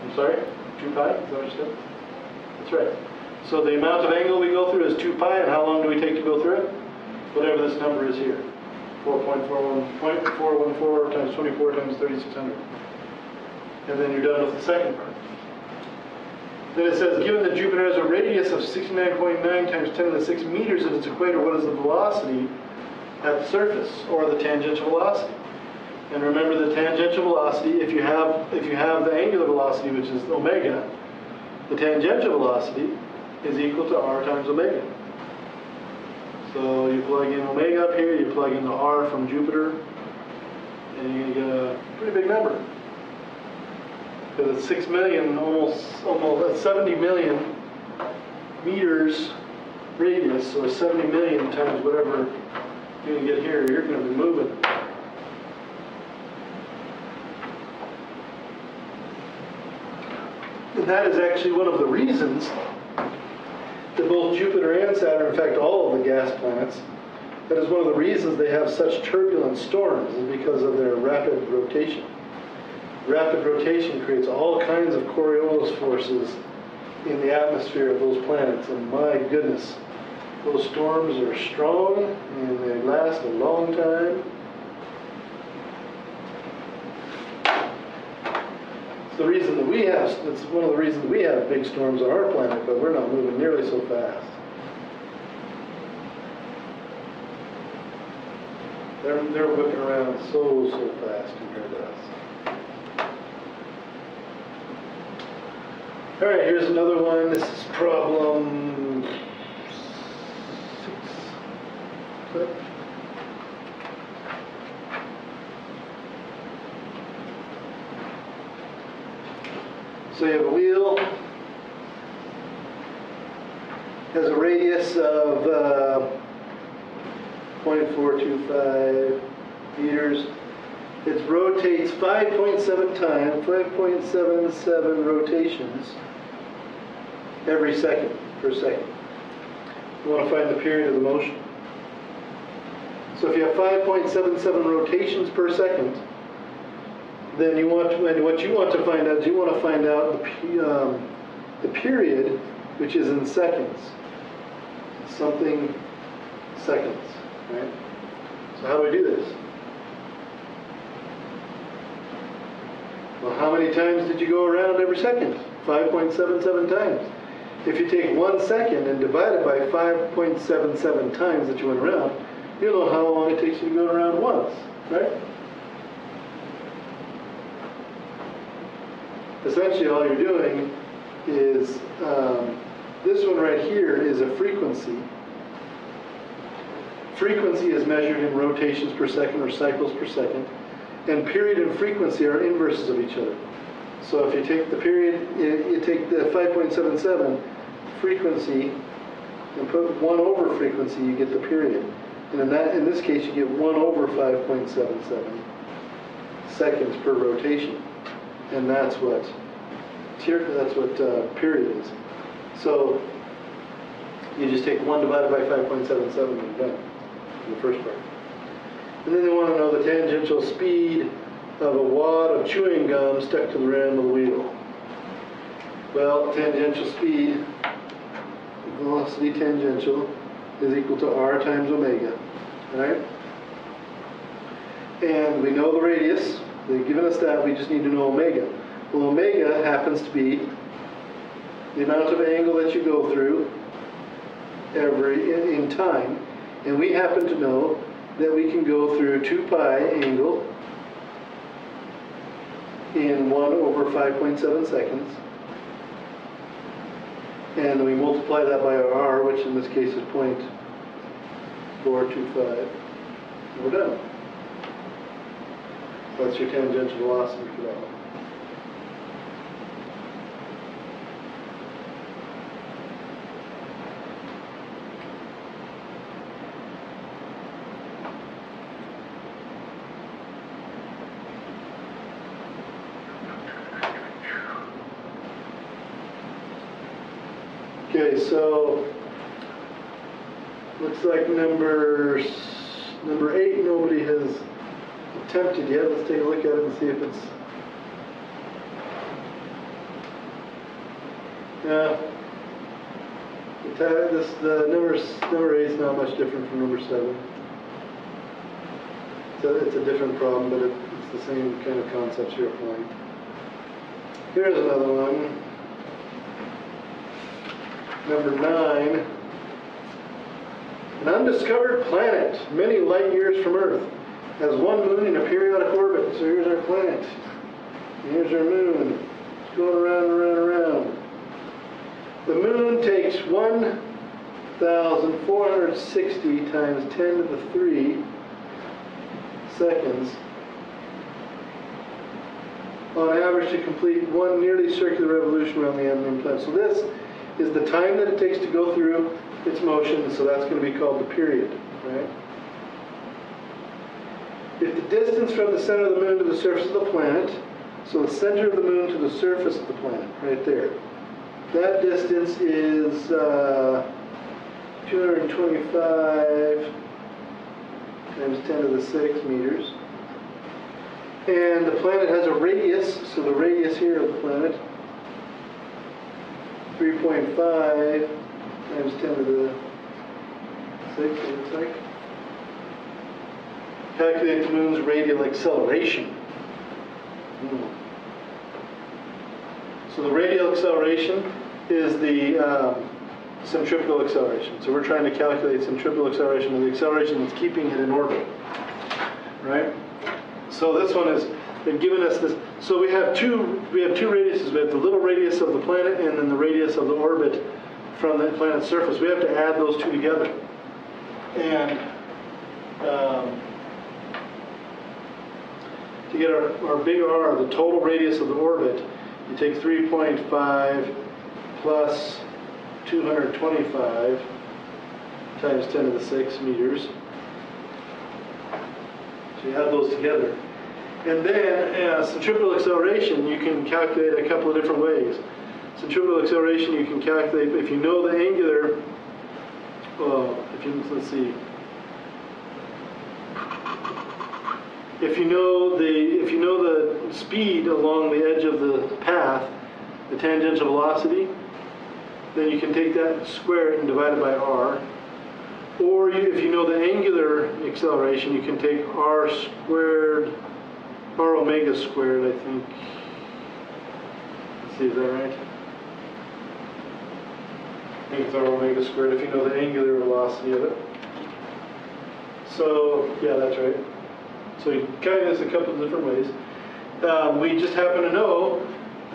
Speaker 1: I'm sorry? 2 pi? Is that what you said? That's right. So the amount of angle we go through is 2 pi, and how long do we take to go through it? Whatever this number is here. 4.414 times 24 times 3,600. And then you're done with the second part. Then it says, given that Jupiter has a radius of 69.9 times 10 to the 6 meters at its equator, what is the velocity at the surface, or the tangential velocity? And remember, the tangential velocity, if you have the angular velocity, which is omega, the tangential velocity is equal to r times omega. So you plug in omega up here, you plug in the r from Jupiter, and you get a pretty big number. Because it's 6 million, almost 70 million meters radius, so 70 million times whatever you're going to get here, you're going to be moving. And that is actually one of the reasons that both Jupiter and Saturn, in fact all of the gas planets, that is one of the reasons they have such turbulent storms, is because of their rapid rotation. Rapid rotation creates all kinds of Coriolis forces in the atmosphere of those planets, and my goodness, those storms are strong and they last a long time. It's the reason that it's one of the reasons we have big storms on our planet, but we're not moving nearly so fast. They're whipping around so fast compared to us. All right, here's another one. This is problem 6. So you have a wheel, has a radius of 0.425 meters. It rotates 5.77 rotations every second, per second. You want to find the period of the motion. So if you have 5.77 rotations per second, then what you want to find out is you want to find out the period, which is in seconds. Something seconds, right? So how do we do this? Well, how many times did you go around every second? 5.77 times. If you take 1 second and divide it by 5.77 times that you went around, you'll know how long it takes you to go around once, right? Essentially all you're doing is, this one right here is a frequency. Frequency is measured in rotations per second or cycles per second. And period and frequency are inverses of each other. So if you take the period, you take the 5.77 frequency and put 1 over frequency, you get the period. And in this case, you get 1 over 5.77 seconds per rotation. And that's what period is. So you just take 1 divided by 5.77 and you're done in the first part. And then they want to know the tangential speed of a wad of chewing gum stuck to the rim of the wheel. Well, tangential speed, velocity tangential, is equal to r times omega, right? And we know the radius. They've given us that. We just need to know omega. Well, omega happens to be the amount of angle that you go through in time. And we happen to know that we can go through 2 pi angle in 1 over 5.7 seconds. And we multiply that by our r, which in this case is 0.425. And we're done. That's your tangential velocity for that one. Okay, so looks like number 8 nobody has attempted yet. Let's take a look at it and see if it's the number 8 is not much different from number 7. So it's a different problem, but it's the same kind of concepts you're applying. Here's another one. Number 9. An undiscovered planet, many light years from Earth, has one moon in a periodic orbit. So here's our planet. And here's our moon. It's going around and around and around. The moon takes 1,460 times 10 to the 3 seconds on average to complete one nearly circular revolution around the unknown planet. So this is the time that it takes to go through its motion, so that's going to be called the period, right? If the distance from the center of the moon to the surface of the planet, so the center of the moon to the surface of the planet, right there, that distance is 225 times 10 to the 6 meters. And the planet has a radius, so the radius here of the planet, 3.5 times 10 to the 6, it looks like. Calculate the moon's radial acceleration. So the radial acceleration is the centripetal acceleration. So we're trying to calculate centripetal acceleration, or the acceleration that's keeping it in orbit, right? So this one is, they've given us this. So we have two radiuses. We have the little radius of the planet and then the radius of the orbit from the planet's surface. We have to add those two together. And to get our big R, the total radius of the orbit, you take 3.5 plus 225 times 10 to the 6 meters. So you add those together. And then centripetal acceleration, you can calculate a couple of different ways. Centripetal acceleration you can calculate if you know the angular, let's see. If you know the speed along the edge of the path, the tangential velocity, then you can take that and square it and divide it by r. Or if you know the angular acceleration, you can take r squared, r omega squared, I think. Let's see, is that right? I think it's r omega squared if you know the angular velocity of it. So, yeah, that's right. So you kind of this a couple of different ways. We just happen to know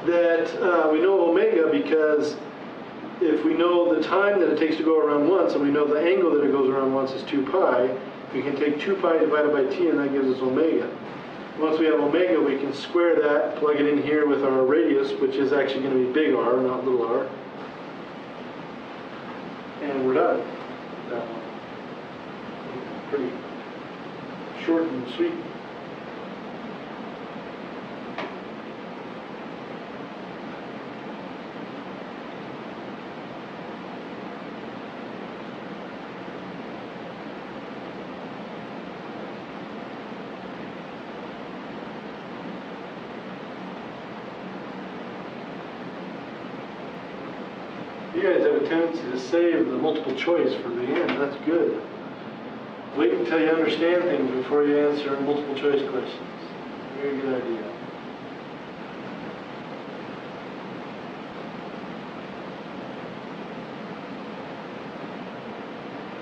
Speaker 1: that we know omega because if we know the time that it takes to go around once, and we know the angle that it goes around once is 2 pi, we can take 2 pi divided by t, and that gives us omega. Once we have omega, we can square that, plug it in here with our radius, which is actually going to be big R, not little r. And we're done. Pretty short and sweet. You guys have a tendency to save the multiple choice for the end. That's good. Wait until you understand things before you answer multiple choice questions. Very good idea.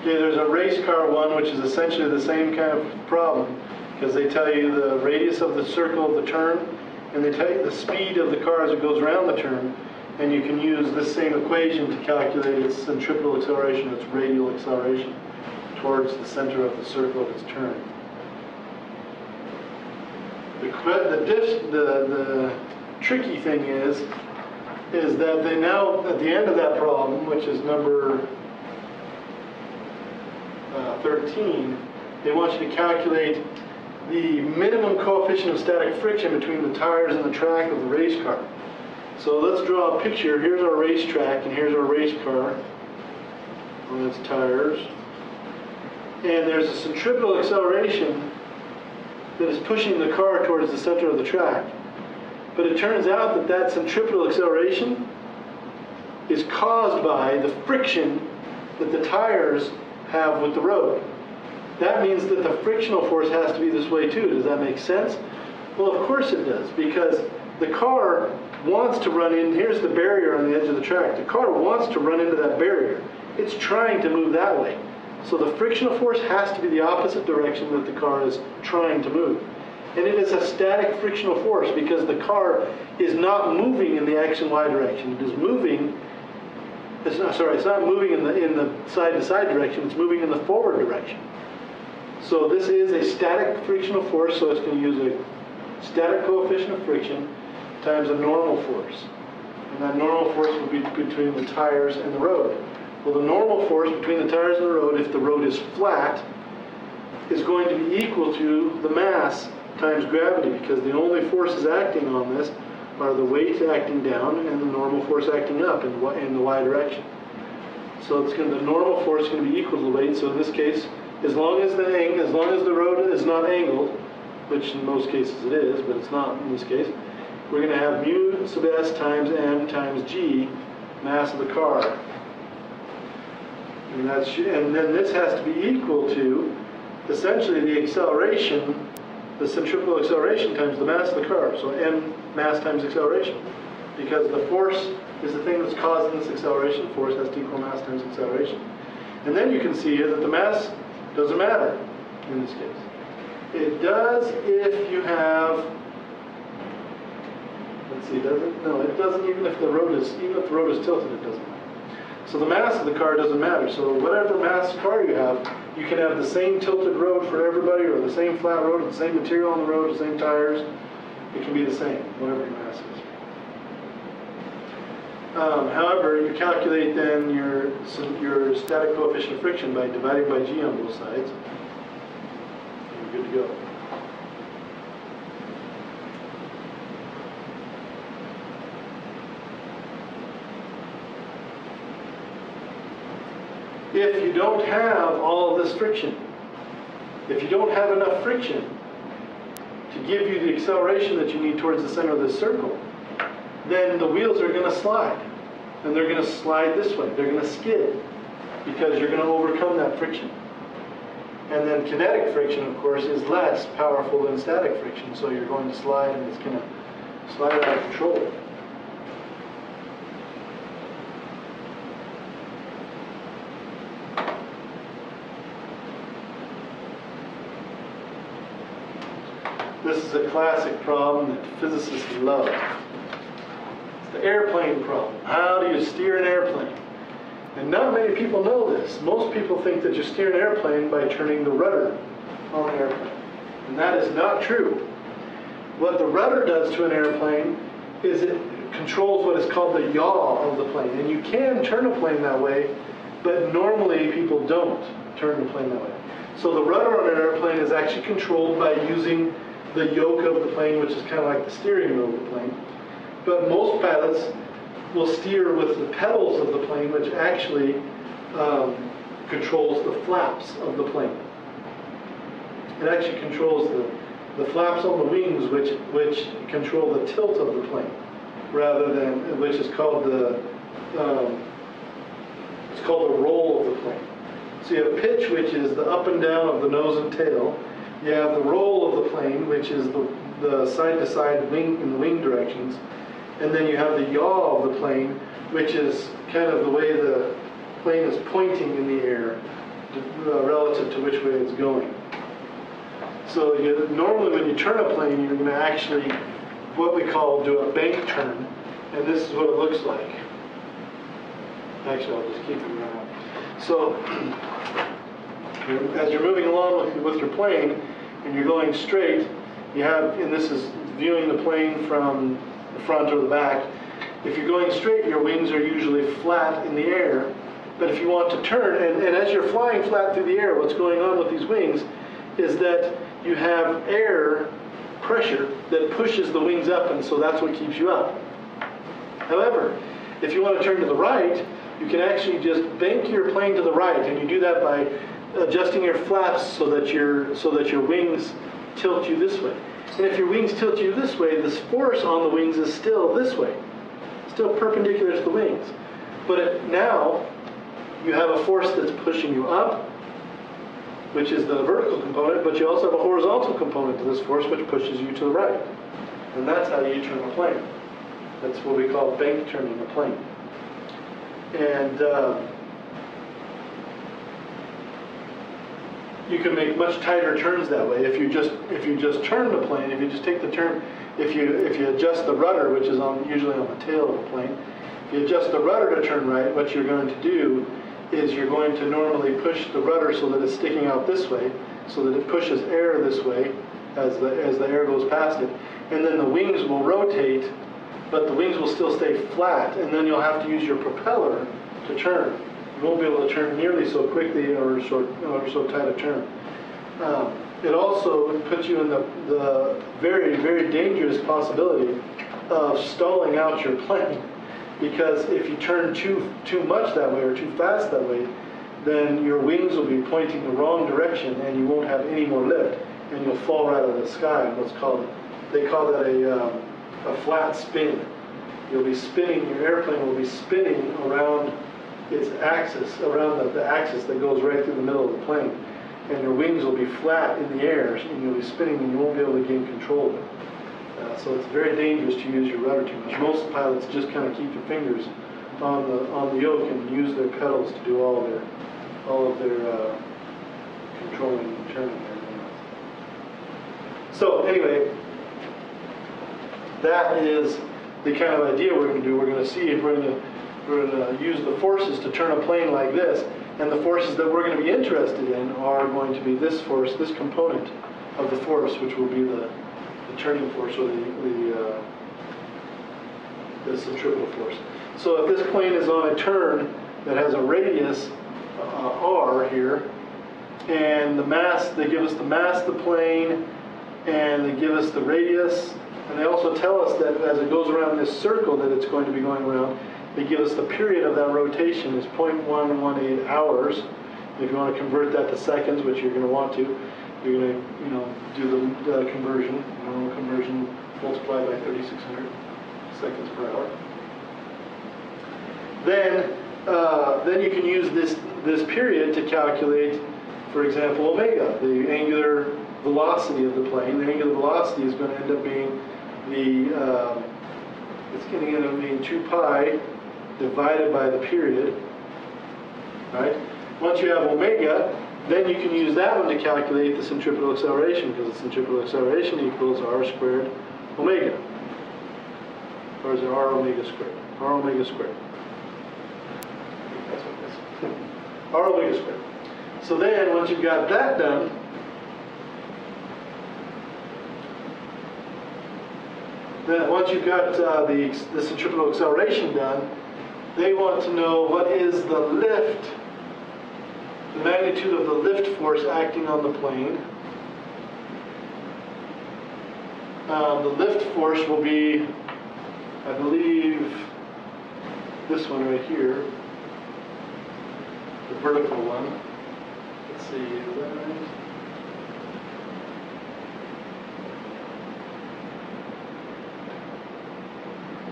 Speaker 1: Okay, there's a race car one, which is essentially the same kind of problem, because they tell you the radius of the circle of the turn, and they tell you the speed of the car as it goes around the turn, and you can use this same equation to calculate its centripetal acceleration, its radial acceleration, towards the center of the circle of its turn. The tricky thing is that they now, at the end of that problem, which is number 13, they want you to calculate the minimum coefficient of static friction between the tires and the track of the race car. So let's draw a picture. Here's our race track, and here's our race car. And that's tires. And there's a centripetal acceleration that is pushing the car towards the center of the track. But it turns out that that centripetal acceleration is caused by the friction that the tires have with the road. That means that the frictional force has to be this way too. Does that make sense? Well, of course it does, because the car wants to run in. Here's the barrier on the edge of the track. The car wants to run into that barrier. It's trying to move that way. So the frictional force has to be the opposite direction that the car is trying to move. And it is a static frictional force because the car is not moving in the x and y direction. It is moving, it's not moving in the side-to-side direction, it's moving in the forward direction. So this is a static frictional force, so it's going to use a static coefficient of friction times a normal force. And that normal force will be between the tires and the road. Well, the normal force between the tires and the road, if the road is flat, is going to be equal to the mass times gravity, because the only forces acting on this are the weight acting down and the normal force acting up in the y direction. So the normal force is going to be equal to the weight. So in this case, as long as the road is not angled, which in most cases it is, but it's not in this case, we're going to have mu sub s times m times g, mass of the car. And then this has to be equal to essentially the acceleration, the centripetal acceleration times the mass of the car. So m mass times acceleration. Because the force is the thing that's causing this acceleration. Force has to equal mass times acceleration. And then you can see here that the mass doesn't matter in this case. It does if you have, let's see, does it? No, it doesn't even if the road is tilted, it doesn't matter. So the mass of the car doesn't matter. So whatever mass car you can have the same tilted road for everybody, or the same flat road, or the same material on the road, the same tires. It can be the same, whatever your mass is. However, you calculate then your static coefficient of friction by dividing by g on both sides. And you're good to go. If you don't have all of this friction, if you don't have enough friction to give you the acceleration that you need towards the center of this circle, then the wheels are going to slide. And they're going to slide this way. They're going to skid because you're going to overcome that friction. And then kinetic friction, of course, is less powerful than static friction. So you're going to slide, and it's going to slide out of control. This is a classic problem that physicists love. It's the airplane problem. How do you steer an airplane? And not many people know this. Most people think that you steer an airplane by turning the rudder on an airplane. And that is not true. What the rudder does to an airplane is it controls what is called the yaw of the plane. And you can turn a plane that way, but normally people don't turn the plane that way. So the rudder on an airplane is actually controlled by using the yoke of the plane, which is kind of like the steering wheel of the plane. But most pilots will steer with the pedals of the plane, which actually controls the flaps of the plane. It actually controls the flaps on the wings, which control the tilt of the plane, rather than, which is called the It's called the roll of the plane. So you have pitch, which is the up and down of the nose and tail. You have the roll of the plane, which is the side-to-side wing in the wing directions. And then you have the yaw of the plane, which is kind of the way the plane is pointing in the air relative to which way it's going. So normally when you turn a plane, you're going to actually, what we call, do a bank turn. And this is what it looks like. Actually, I'll just keep it around. So as you're moving along with your plane, and you're going straight, you have, and this is viewing the plane from the front or the back. If you're going straight, your wings are usually flat in the air. But if you want to turn, and as you're flying flat through the air, what's going on with these wings is that you have air pressure that pushes the wings up, and so that's what keeps you up. However, if you want to turn to the right, you can actually just bank your plane to the right, and you do that by adjusting your flaps so that your wings tilt you this way. And if your wings tilt you this way, this force on the wings is still this way, still perpendicular to the wings. But now you have a force that's pushing you up, which is the vertical component, but you also have a horizontal component to this force, which pushes you to the right. And that's how you turn a plane. That's what we call bank turning a plane. And you can make much tighter turns that way. If you just turn the plane, if you just take the turn, if you adjust the rudder, which is usually on the tail of the plane, if you adjust the rudder to turn right, what you're going to do is you're going to normally push the rudder so that it's sticking out this way, so that it pushes air this way as the air goes past it, and then the wings will rotate, but the wings will still stay flat, and then you'll have to use your propeller to turn. You won't be able to turn nearly so quickly or so tight a turn. It also puts you in the very, very dangerous possibility of stalling out your plane, because if you turn too much that way or too fast that way, then your wings will be pointing the wrong direction and you won't have any more lift, and you'll fall right out of the sky. They call that a flat spin. You'll be spinning, your airplane will be spinning around its axis, around the axis that goes right through the middle of the plane. And your wings will be flat in the air, and you'll be spinning, and you won't be able to gain control of it. So it's very dangerous to use your rudder too much. Most pilots just kind of keep their fingers on the yoke and use their pedals to do all of their controlling and turning and everything else. So anyway, that is the kind of idea we're going to do. We're going to see if we're going to use the forces to turn a plane like this, and the forces that we're going to be interested in are going to be this force, this component of the force, which will be the turning force, or the centripetal force. So if this plane is on a turn that has a radius r here, and the mass, they give us the mass of the plane, and they give us the radius, and they also tell us that as it goes around this circle that it's going to be going around, they give us the period of that rotation is 0.118 hours. If you want to convert that to seconds, which you're going to want to, you're going to, do the conversion, normal conversion multiplied by 3,600 seconds per hour. Then you can use this period to calculate, for example, omega, the angular velocity of the plane. The angular velocity is going to end up being it's going to end up being 2 pi divided by the period, right? Once you have omega, then you can use that one to calculate the centripetal acceleration, because the centripetal acceleration equals r squared omega. Or is it r omega squared? R omega squared. That's what it is. R omega squared. So then, once you've got that done, once you've got the centripetal acceleration done, they want to know what is the lift, the magnitude of the lift force acting on the plane. The lift force will be, I believe, this one right here, the vertical one. Let's see, is that right?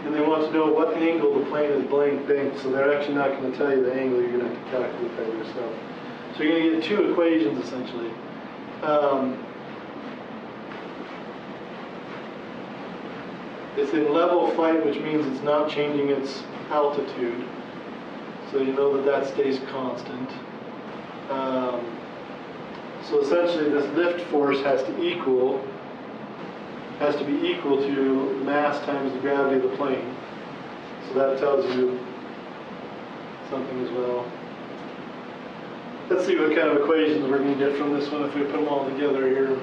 Speaker 1: And they want to to know what angle the plane is banked, so they're actually not going to tell you the angle. You're going to have to calculate that yourself. So you're going to get two equations essentially. It's in level flight, which means it's not changing its altitude. So you know that that stays constant. So essentially this lift force has to be equal to mass times the gravity of the plane. So that tells you something as well. Let's see what kind of equations we're going to get from this one if we put them all together here.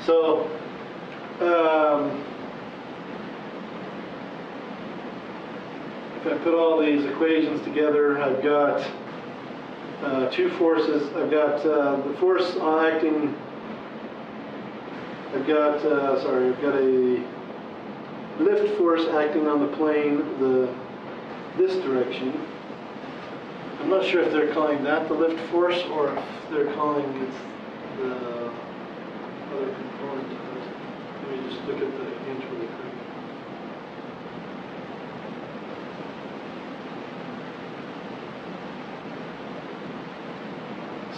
Speaker 1: So if I put all these equations together, I've got two forces. I've got the force acting. I've got a lift force acting on the plane this direction. I'm not sure if they're calling that the lift force or if they're calling it the other component of it. Let me just look at the hinge really quick.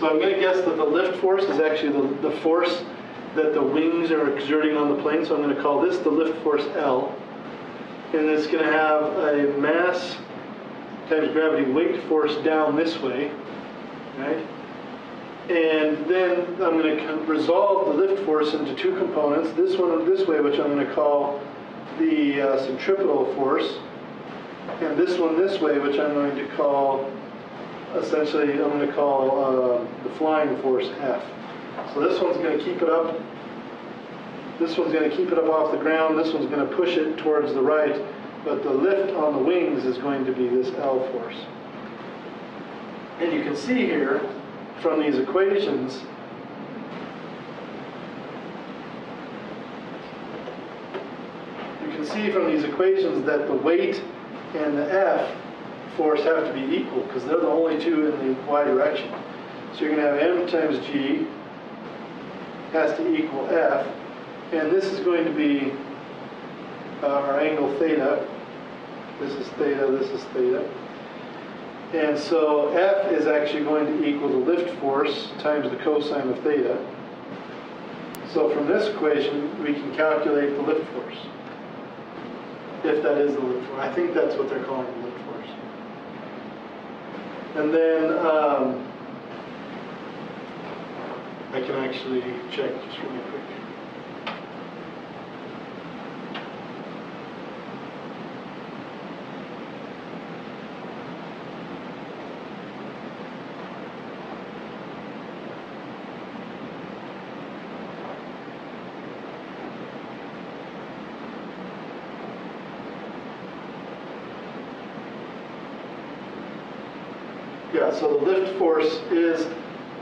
Speaker 1: So I'm going to guess that the lift force is actually the force that the wings are exerting on the plane. So I'm going to call this the lift force L. And it's going to have a mass times gravity weight force down this way, right? And then I'm going to resolve the lift force into two components. This one this way, which I'm going to call the centripetal force, and this one this way, which I'm going to call, essentially, I'm going to call the flying force F. So this one's going to keep it up. This one's going to keep it up off the ground. This one's going to push it towards the right. But the lift on the wings is going to be this L force. And you can see here from these equations, that the weight and the F force have to be equal because they're the only two in the y direction. So you're going to have M times G has to equal F, and this is going to be our angle theta. This is theta, this is theta. And so F is actually going to equal the lift force times the cosine of theta. So from this equation, we can calculate the lift force. If that is the lift force. I think that's what they're calling the lift force. And then I can actually check just really quick. Yeah, so the lift force is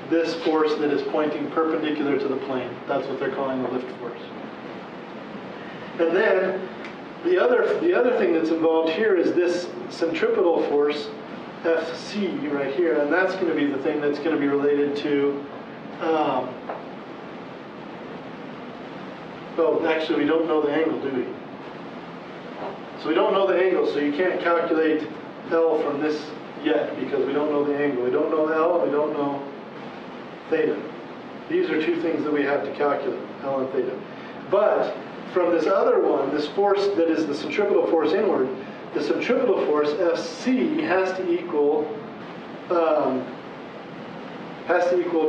Speaker 1: this force that is pointing perpendicular to the plane. That's what they're calling the lift force. And then the other thing that's involved here is this centripetal force, Fc, right here, and that's going to be the thing that's going to be related to. Oh, actually, we don't know the angle, do we? So we don't know the angle, so you can't calculate L from this yet because we don't know the angle. We don't know L, we don't know theta. These are two things that we have to calculate, L and theta. But from this other one, this force that is the centripetal force inward, the centripetal force, Fc, has to equal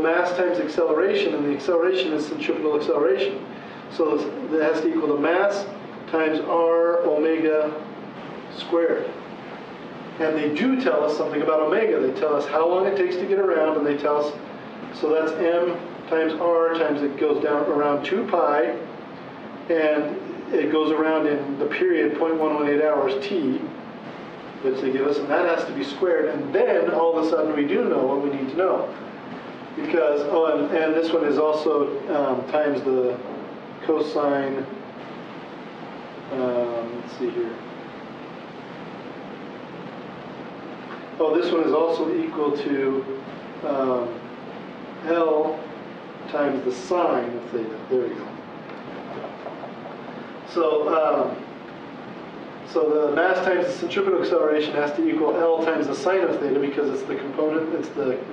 Speaker 1: mass times acceleration, and the acceleration is centripetal acceleration. So it has to equal the mass times r omega squared. And they do tell us something about omega. They tell us how long it takes to get around, and they tell us, so that's m times r times it goes down around 2 pi, and it goes around in the period 0.118 hours t, which they give us, and that has to be squared. And then all of a sudden we do know what we need to know. Because, and this one is also times the cosine, let's see here. Oh, this one is also equal to L times the sine of theta. There you go. So So the mass times the centripetal acceleration has to equal L times the sine of theta because it's the component,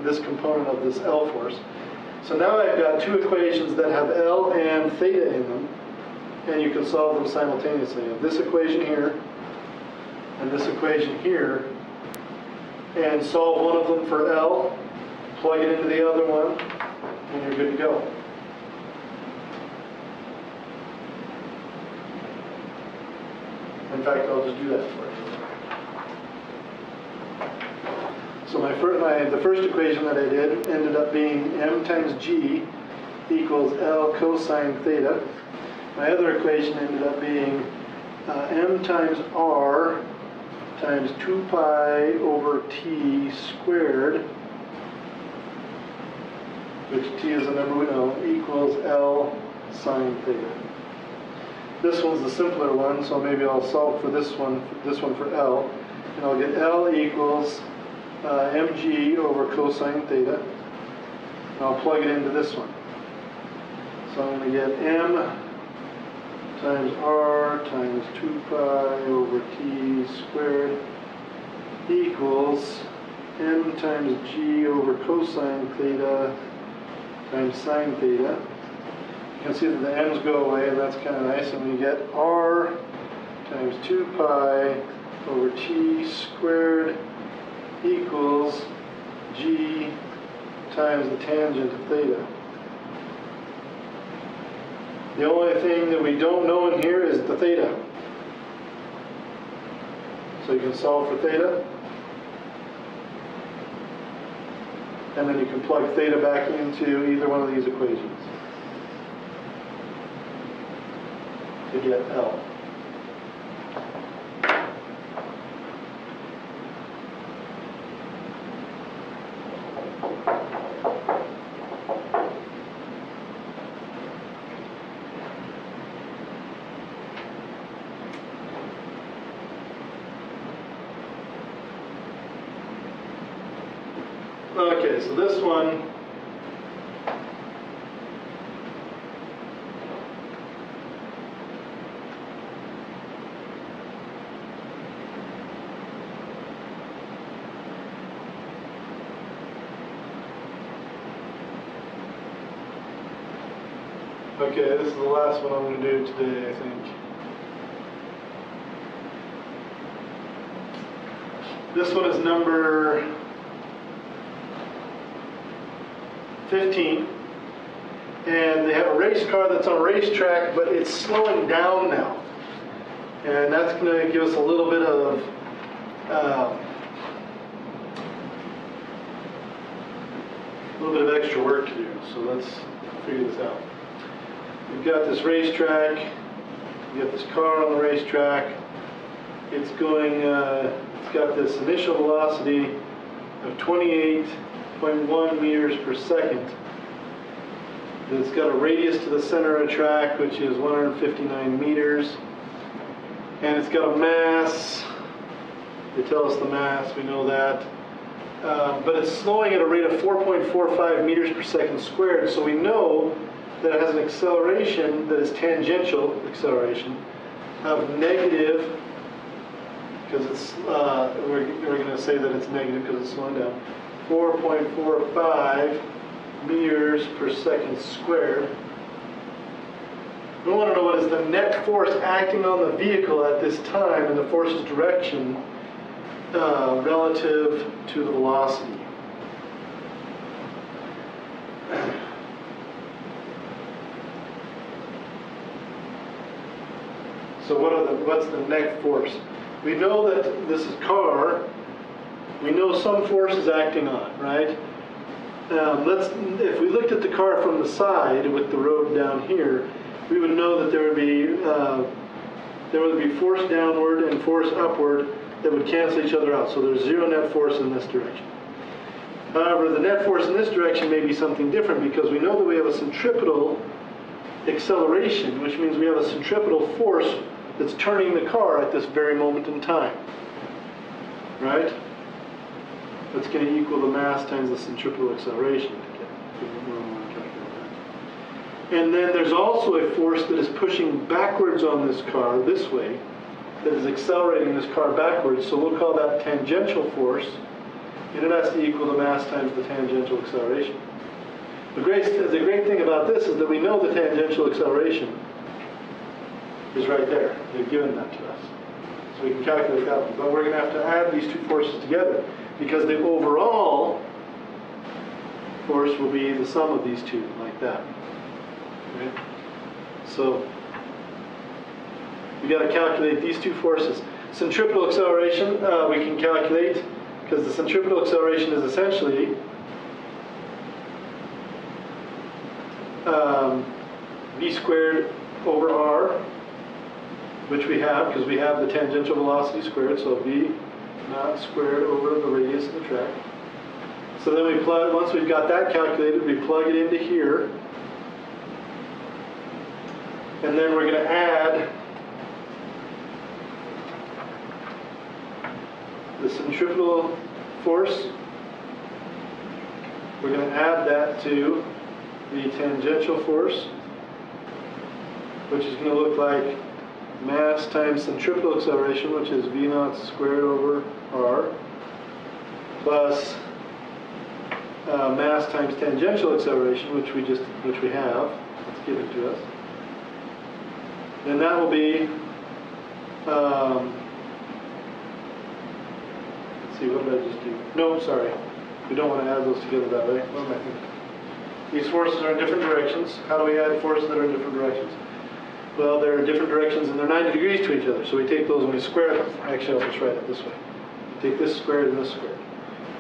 Speaker 1: this component of this L force. So now I've got two equations that have L and theta in them, and you can solve them simultaneously. You have this equation here and this equation here, and solve one of them for L, plug it into the other one, and you're good to go. In fact, I'll just do that for you. So the first equation that I did ended up being m times g equals L cosine theta. My other equation ended up being m times r times 2 pi over t squared, which t is a number we know, equals L sine theta. This one's the simpler one, so maybe I'll solve for this one for L, and I'll get L equals mg over cosine theta, and I'll plug it into this one. So I'm going to get m times r times 2 pi over t squared equals m times g over cosine theta times sine theta. You can see that the m's go away, and that's kind of nice, and we get r times 2 pi over t squared equals g times the tangent of theta. The only thing that we don't know in here is the theta. So you can solve for theta, and then you can plug theta back into either one of these equations to get L. Okay, so this one okay, this is the last one I'm going to do today, I think. This one is number 15, and they have a race car that's on a racetrack, but it's slowing down now, and that's going to give us a little bit of extra work to do. So let's figure this out. We've got this racetrack. We've got this car on the racetrack. It's going. It's got this initial velocity of 28.1 meters per second. It's got a radius to the center of the track, which is 159 meters. And it's got a mass. They tell us the mass, we know that. But it's slowing at a rate of 4.45 meters per second squared, so we know that it has an acceleration that is tangential acceleration of negative, because it's, we're going to say that it's negative because it's slowing down, 4.45 meters per second squared. We want to know what is the net force acting on the vehicle at this time in the force's direction relative to the velocity. So what's the net force? We know that this is car. We know some force is acting on, right? If we looked at the car from the side with the road down here, we would know that there would be force downward and force upward that would cancel each other out. So there's zero net force in this direction. However, the net force in this direction may be something different, because we know that we have a centripetal acceleration, which means we have a centripetal force that's turning the car at this very moment in time. Right? That's going to equal the mass times the centripetal acceleration. And then there's also a force that is pushing backwards on this car this way, that is accelerating this car backwards, so we'll call that tangential force, and it has to equal the mass times the tangential acceleration. The great thing about this is that we know the tangential acceleration is right there. They've given that to us. So we can calculate that one. But we're going to have to add these two forces together because the overall force will be the sum of these two, like that. Okay? So we got to calculate these two forces. Centripetal acceleration we can calculate because the centripetal acceleration is essentially v squared over r, which we have because we have the tangential velocity squared, so v naught squared over the radius of the track. So then we plug, once we've got that calculated, we plug it into here, and then we're going to add the centripetal force. We're going to add that to the tangential force, which is going to look like mass times centripetal acceleration, which is v naught squared over r, plus mass times tangential acceleration, which we have. It's given to us. And that will be let's see, what did I just do? No, sorry. We don't want to add those together that way. What am I thinking? These forces are in different directions. How do we add forces that are in different directions? Well, they're in different directions and they're 90 degrees to each other. So we take those and we square them. Actually, I'll just write it this way. We take this squared and this squared.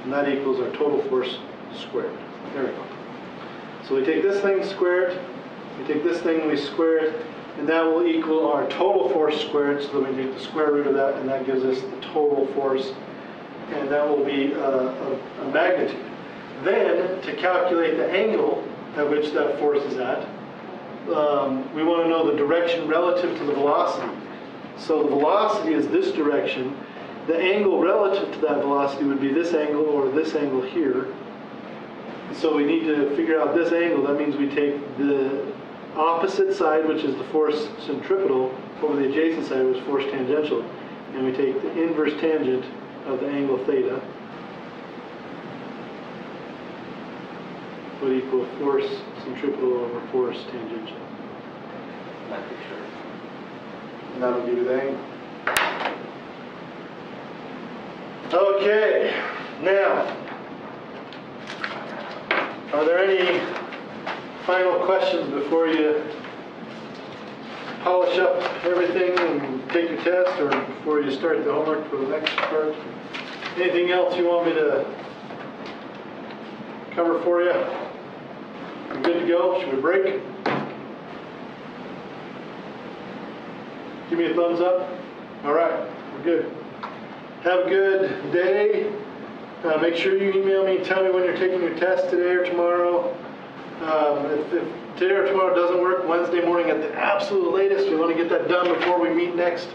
Speaker 1: And that equals our total force squared. There we go. So we take this thing squared, we take this thing and we square it, and that will equal our total force squared, so that we take the square root of that, and that gives us the total force, and that will be a magnitude. Then, to calculate the angle at which that force is at, we want to know the direction relative to the velocity. So the velocity is this direction. The angle relative to that velocity would be this angle or this angle here. So we need to figure out this angle. That means we take the opposite side, which is the force centripetal, over the adjacent side, which is force tangential, and we take the inverse tangent of the angle theta would equal force centripetal over force tangential.
Speaker 2: That picture.
Speaker 1: And that'll give you the angle. Okay, now, are there any final questions before you polish up everything and take your test, or before you start the homework for the next part? Anything else you want me to cover for you? We're good to go? Should we break? Give me a thumbs up. All right, we're good. Have a good day. Make sure you email me and tell me when you're taking your test today or tomorrow. If today or tomorrow doesn't work, Wednesday morning at the absolute latest. We want to get that done before we meet next.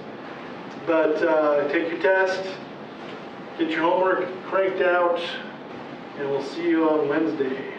Speaker 1: But take your test, get your homework cranked out, and we'll see you on Wednesday.